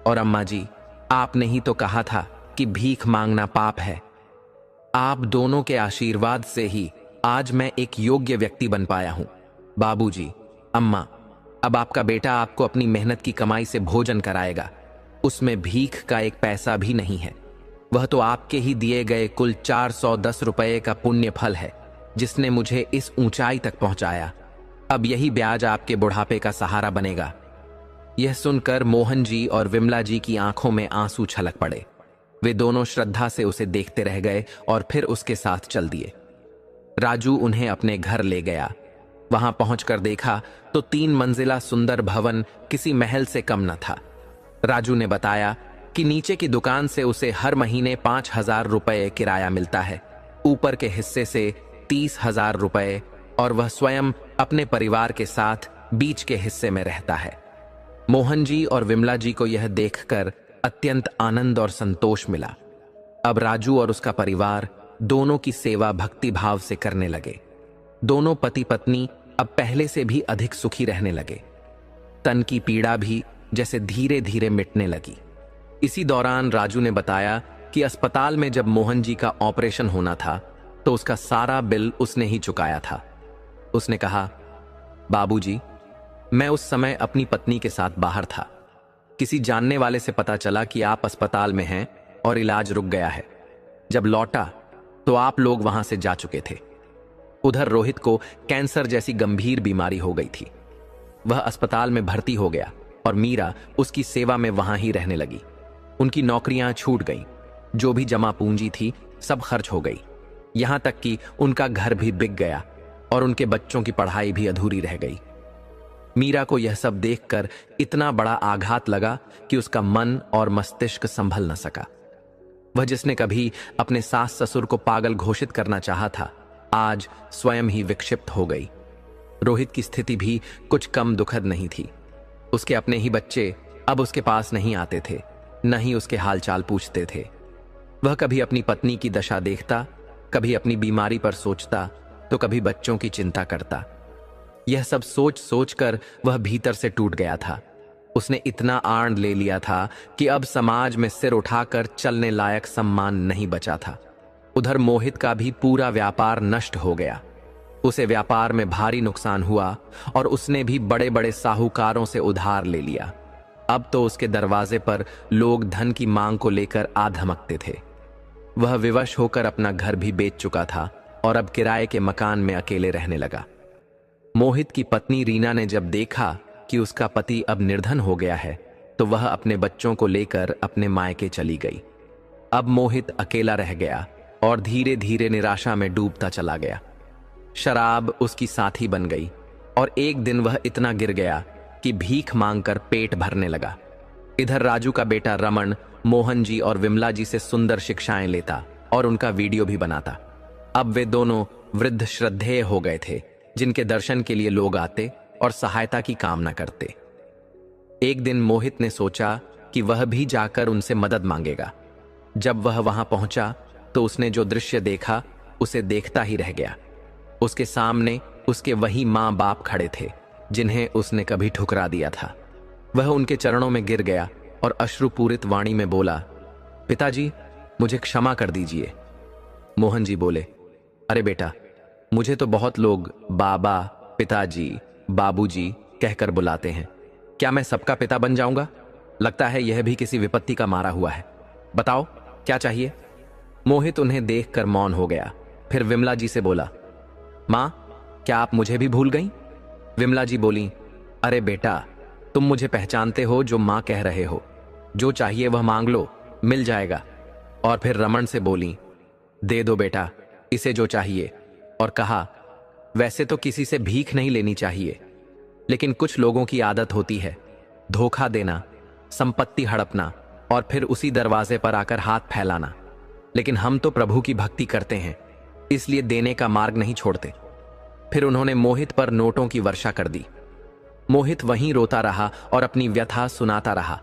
और अम्मा जी, आपने ही तो कहा था कि भीख मांगना पाप है। आप दोनों के आशीर्वाद से ही आज मैं एक योग्य व्यक्ति बन पाया हूं। बाबूजी, अम्मा, अब आपका बेटा आपको अपनी मेहनत की कमाई से भोजन कराएगा। उसमें भीख का एक पैसा भी नहीं है। वह तो आपके ही दिए गए कुल 410 रुपये का पुण्य फल है, जिसने मुझे इस ऊंचाई तक पहुंचाया। अब यही ब्याज आपके बुढ़ापे का सहारा बनेगा। यह सुनकर मोहन जी और विमला जी की आंखों में आंसू छलक पड़े। वे दोनों श्रद्धा से उसे देखते रह गए और फिर उसके साथ चल दिए। राजू उन्हें अपने घर ले गया। वहां पहुंचकर देखा तो 3 मंजिला सुंदर भवन किसी महल से कम न था। राजू ने बताया कि नीचे की दुकान से उसे हर महीने 5,000 रुपये किराया मिलता है, ऊपर के हिस्से से 30,000 रुपये, और वह स्वयं अपने परिवार के साथ बीच के हिस्से में रहता है। मोहन जी और विमला जी को यह देखकर अत्यंत आनंद और संतोष मिला। अब राजू और उसका परिवार दोनों की सेवा भक्ति भाव से करने लगे। दोनों पति पत्नी अब पहले से भी अधिक सुखी रहने लगे। तन की पीड़ा भी जैसे धीरे धीरे मिटने लगी। इसी दौरान राजू ने बताया कि अस्पताल में जब मोहन जी का ऑपरेशन होना था तो उसका सारा बिल उसने ही चुकाया था। उसने कहा, बाबूजी, मैं उस समय अपनी पत्नी के साथ बाहर था। किसी जानने वाले से पता चला कि आप अस्पताल में हैं और इलाज रुक गया है। जब लौटा तो आप लोग वहां से जा चुके थे। उधर रोहित को कैंसर जैसी गंभीर बीमारी हो गई थी। वह अस्पताल में भर्ती हो गया और मीरा उसकी सेवा में वहां ही रहने लगी। उनकी नौकरियां छूट गईं, जो भी जमा पूंजी थी सब खर्च हो गई। यहां तक कि उनका घर भी बिक गया और उनके बच्चों की पढ़ाई भी अधूरी रह गई। मीरा को यह सब देखकर इतना बड़ा आघात लगा कि उसका मन और मस्तिष्क संभल न सका। वह जिसने कभी अपने सास ससुर को पागल घोषित करना चाहा था, आज स्वयं ही विक्षिप्त हो गई। रोहित की स्थिति भी कुछ कम दुखद नहीं थी। उसके अपने ही बच्चे अब उसके पास नहीं आते थे, न ही उसके हालचाल पूछते थे। वह कभी अपनी पत्नी की दशा देखता, कभी अपनी बीमारी पर सोचता, तो कभी बच्चों की चिंता करता। यह सब सोच सोचकर वह भीतर से टूट गया था। उसने इतना आड़ ले लिया था कि अब समाज में सिर उठाकर चलने लायक सम्मान नहीं बचा था। उधर मोहित का भी पूरा व्यापार नष्ट हो गया। उसे व्यापार में भारी नुकसान हुआ और उसने भी बड़े बड़े साहूकारों से उधार ले लिया। अब तो उसके दरवाजे पर लोग धन की मांग को लेकर आ धमकते थे। वह विवश होकर अपना घर भी बेच चुका था और अब किराए के मकान में अकेले रहने लगा। मोहित की पत्नी रीना ने जब देखा कि उसका पति अब निर्धन हो गया है तो वह अपने बच्चों को लेकर अपने मायके चली गई। अब मोहित अकेला रह गया और धीरे धीरे निराशा में डूबता चला गया। शराब उसकी साथी बन गई और एक दिन वह इतना गिर गया कि भीख मांगकर पेट भरने लगा। इधर राजू का बेटा रमन मोहन जी और विमला जी से सुंदर शिक्षाएं लेता और उनका वीडियो भी बनाता। अब वे दोनों वृद्ध श्रद्धेय हो गए थे, जिनके दर्शन के लिए लोग आते और सहायता की कामना करते। एक दिन मोहित ने सोचा कि वह भी जाकर उनसे मदद मांगेगा। जब वह वहां पहुंचा तो उसने जो दृश्य देखा उसे देखता ही रह गया। उसके सामने उसके वही मां बाप खड़े थे जिन्हें उसने कभी ठुकरा दिया था। वह उनके चरणों में गिर गया और अश्रुपूरित वाणी में बोला, पिताजी, मुझे क्षमा कर दीजिए। मोहन जी बोले, अरे बेटा, मुझे तो बहुत लोग बाबा, पिताजी, बाबूजी कहकर बुलाते हैं। क्या मैं सबका पिता बन जाऊंगा? लगता है यह भी किसी विपत्ति का मारा हुआ है। बताओ क्या चाहिए? मोहित उन्हें देखकर मौन हो गया। फिर विमला जी से बोला, मां, क्या आप मुझे भी भूल गईं? विमला जी बोली, अरे बेटा, तुम मुझे पहचानते हो जो मां कह रहे हो। जो चाहिए वह मांग लो, मिल जाएगा। और फिर रमन से बोली, दे दो बेटा इसे जो चाहिए। और कहा, वैसे तो किसी से भीख नहीं लेनी चाहिए, लेकिन कुछ लोगों की आदत होती है धोखा देना, संपत्ति हड़पना और फिर उसी दरवाजे पर आकर हाथ फैलाना। लेकिन हम तो प्रभु की भक्ति करते हैं, इसलिए देने का मार्ग नहीं छोड़ते। फिर उन्होंने मोहित पर नोटों की वर्षा कर दी। मोहित वहीं रोता रहा और अपनी व्यथा सुनाता रहा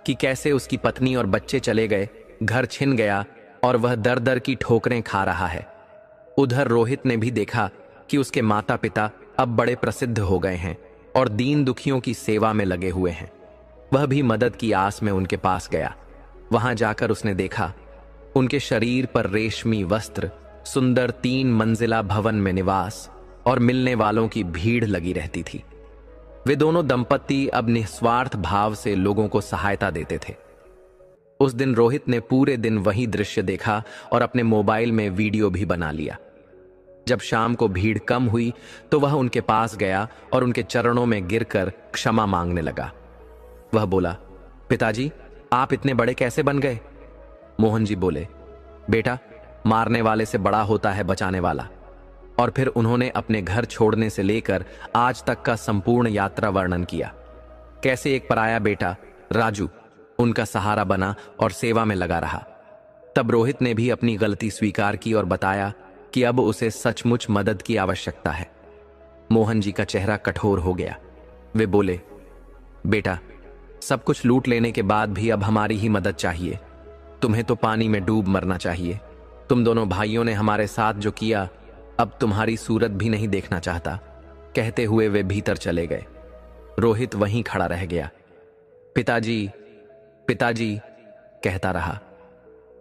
कि कैसे उसकी पत्नी और बच्चे चले गए, घर छिन गया और वह दर दर की ठोकरें खा रहा है। उधर रोहित ने भी देखा कि उसके माता पिता अब बड़े प्रसिद्ध हो गए हैं और दीन दुखियों की सेवा में लगे हुए हैं। वह भी मदद की आस में उनके पास गया। वहां जाकर उसने देखा उनके शरीर पर रेशमी वस्त्र, सुंदर 3 मंजिला भवन में निवास और मिलने वालों की भीड़ लगी रहती थी। वे दोनों दंपति अब निस्वार्थ भाव से लोगों को सहायता देते थे। उस दिन रोहित ने पूरे दिन वही दृश्य देखा और अपने मोबाइल में वीडियो भी बना लिया। जब शाम को भीड़ कम हुई तो वह उनके पास गया और उनके चरणों में गिरकर क्षमा मांगने लगा। वह बोला, पिताजी, आप इतने बड़े कैसे बन गए? मोहन जी बोले, बेटा, मारने वाले से बड़ा होता है बचाने वाला। और फिर उन्होंने अपने घर छोड़ने से लेकर आज तक का संपूर्ण यात्रा वर्णन किया। कैसे एक पराया बेटा राजू उनका सहारा बना और सेवा में लगा रहा। तब रोहित ने भी अपनी गलती स्वीकार की और बताया कि अब उसे सचमुच मदद की आवश्यकता है। मोहन जी का चेहरा कठोर हो गया। वे बोले, बेटा, सब कुछ लूट लेने के बाद भी अब हमारी ही मदद चाहिए। तुम्हें तो पानी में डूब मरना चाहिए। तुम दोनों भाइयों ने हमारे साथ जो किया, अब तुम्हारी सूरत भी नहीं देखना चाहता। कहते हुए वे भीतर चले गए। रोहित वहीं खड़ा रह गया। पिताजी, पिताजी कहता रहा,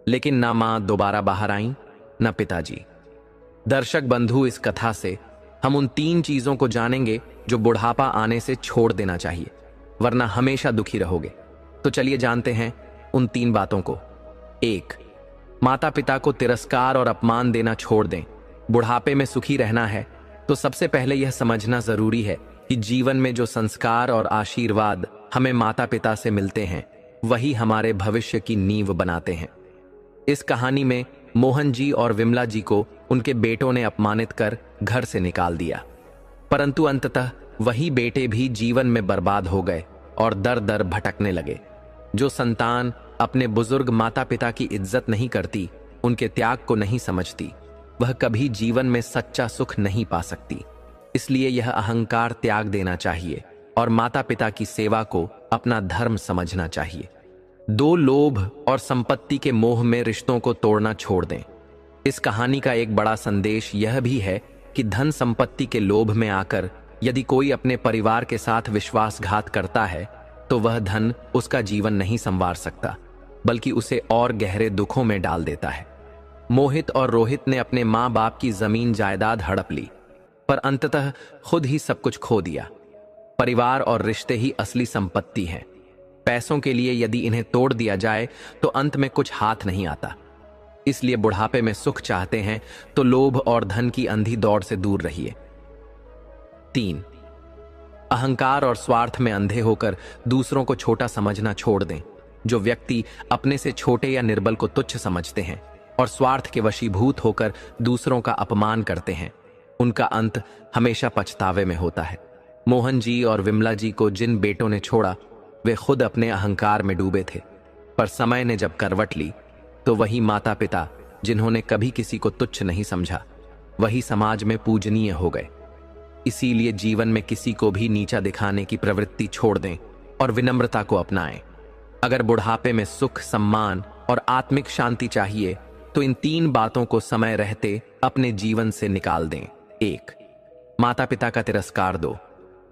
लेकिन ना मां दोबारा बाहर आई, ना पिताजी। दर्शक बंधु, इस कथा से हम उन 3 चीजों को जानेंगे जो बुढ़ापा आने से छोड़ देना चाहिए, वरना हमेशा दुखी रहोगे। तो चलिए जानते हैं उन 3 बातों को। 1. माता पिता को तिरस्कार और अपमान देना छोड़ दें। बुढ़ापे में सुखी रहना है तो सबसे पहले यह समझना जरूरी है कि जीवन में जो संस्कार और आशीर्वाद हमें माता पिता से मिलते हैं, वही हमारे भविष्य की नींव बनाते हैं। इस कहानी में मोहन जी और विमला जी को उनके बेटों ने अपमानित कर घर से निकाल दिया, परंतु अंततः वही बेटे भी जीवन में बर्बाद हो गए और दर दर भटकने लगे। जो संतान अपने बुजुर्ग माता पिता की इज्जत नहीं करती, उनके त्याग को नहीं समझती, वह कभी जीवन में सच्चा सुख नहीं पा सकती। इसलिए यह अहंकार त्याग देना चाहिए और माता पिता की सेवा को अपना धर्म समझना चाहिए। 2. लोभ और संपत्ति के मोह में रिश्तों को तोड़ना छोड़ दें। इस कहानी का एक बड़ा संदेश यह भी है कि धन संपत्ति के लोभ में आकर यदि कोई अपने परिवार के साथ विश्वासघात करता है तो वह धन उसका जीवन नहीं संवार सकता, बल्कि उसे और गहरे दुखों में डाल देता है। मोहित और रोहित ने अपने माँ बाप की जमीन जायदाद हड़प ली, पर अंततः खुद ही सब कुछ खो दिया। परिवार और रिश्ते ही असली संपत्ति हैं। पैसों के लिए यदि इन्हें तोड़ दिया जाए तो अंत में कुछ हाथ नहीं आता। इसलिए बुढ़ापे में सुख चाहते हैं तो लोभ और धन की अंधी दौड़ से दूर रहिए। 3. अहंकार और स्वार्थ में अंधे होकर दूसरों को छोटा समझना छोड़ दें। जो व्यक्ति अपने से छोटे या निर्बल को तुच्छ समझते हैं और स्वार्थ के वशीभूत होकर दूसरों का अपमान करते हैं, उनका अंत हमेशा पछतावे में होता है। मोहन जी और विमला जी को जिन बेटों ने छोड़ा, वे खुद अपने अहंकार में डूबे थे, पर समय ने जब करवट ली तो वही माता पिता जिन्होंने कभी किसी को तुच्छ नहीं समझा, वही समाज में पूजनीय हो गए। इसीलिए जीवन में किसी को भी नीचा दिखाने की प्रवृत्ति छोड़ दें और विनम्रता को अपनाएं। अगर बुढ़ापे में सुख, सम्मान और आत्मिक शांति चाहिए तो इन 3 बातों को समय रहते अपने जीवन से निकाल दें। 1. माता पिता का तिरस्कार दो।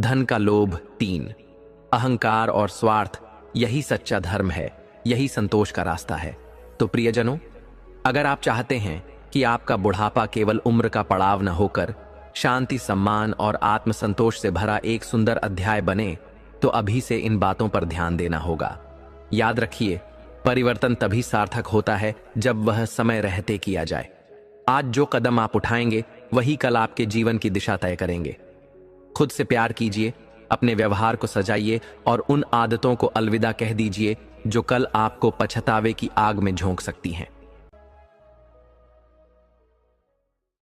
धन का लोभ। 3. अहंकार और स्वार्थ, यही सच्चा धर्म है, यही संतोष का रास्ता है। तो प्रियजनों, अगर आप चाहते हैं कि आपका बुढ़ापा केवल उम्र का पड़ाव न होकर शांति, सम्मान और आत्मसंतोष से भरा एक सुंदर अध्याय बने, तो अभी से इन बातों पर ध्यान देना होगा। याद रखिए, परिवर्तन तभी सार्थक होता है जब वह समय रहते किया जाए। आज जो कदम आप उठाएंगे वही कल आपके जीवन की दिशा तय करेंगे। खुद से प्यार कीजिए, अपने व्यवहार को सजाइए और उन आदतों को अलविदा कह दीजिए जो कल आपको पछतावे की आग में झोंक सकती हैं।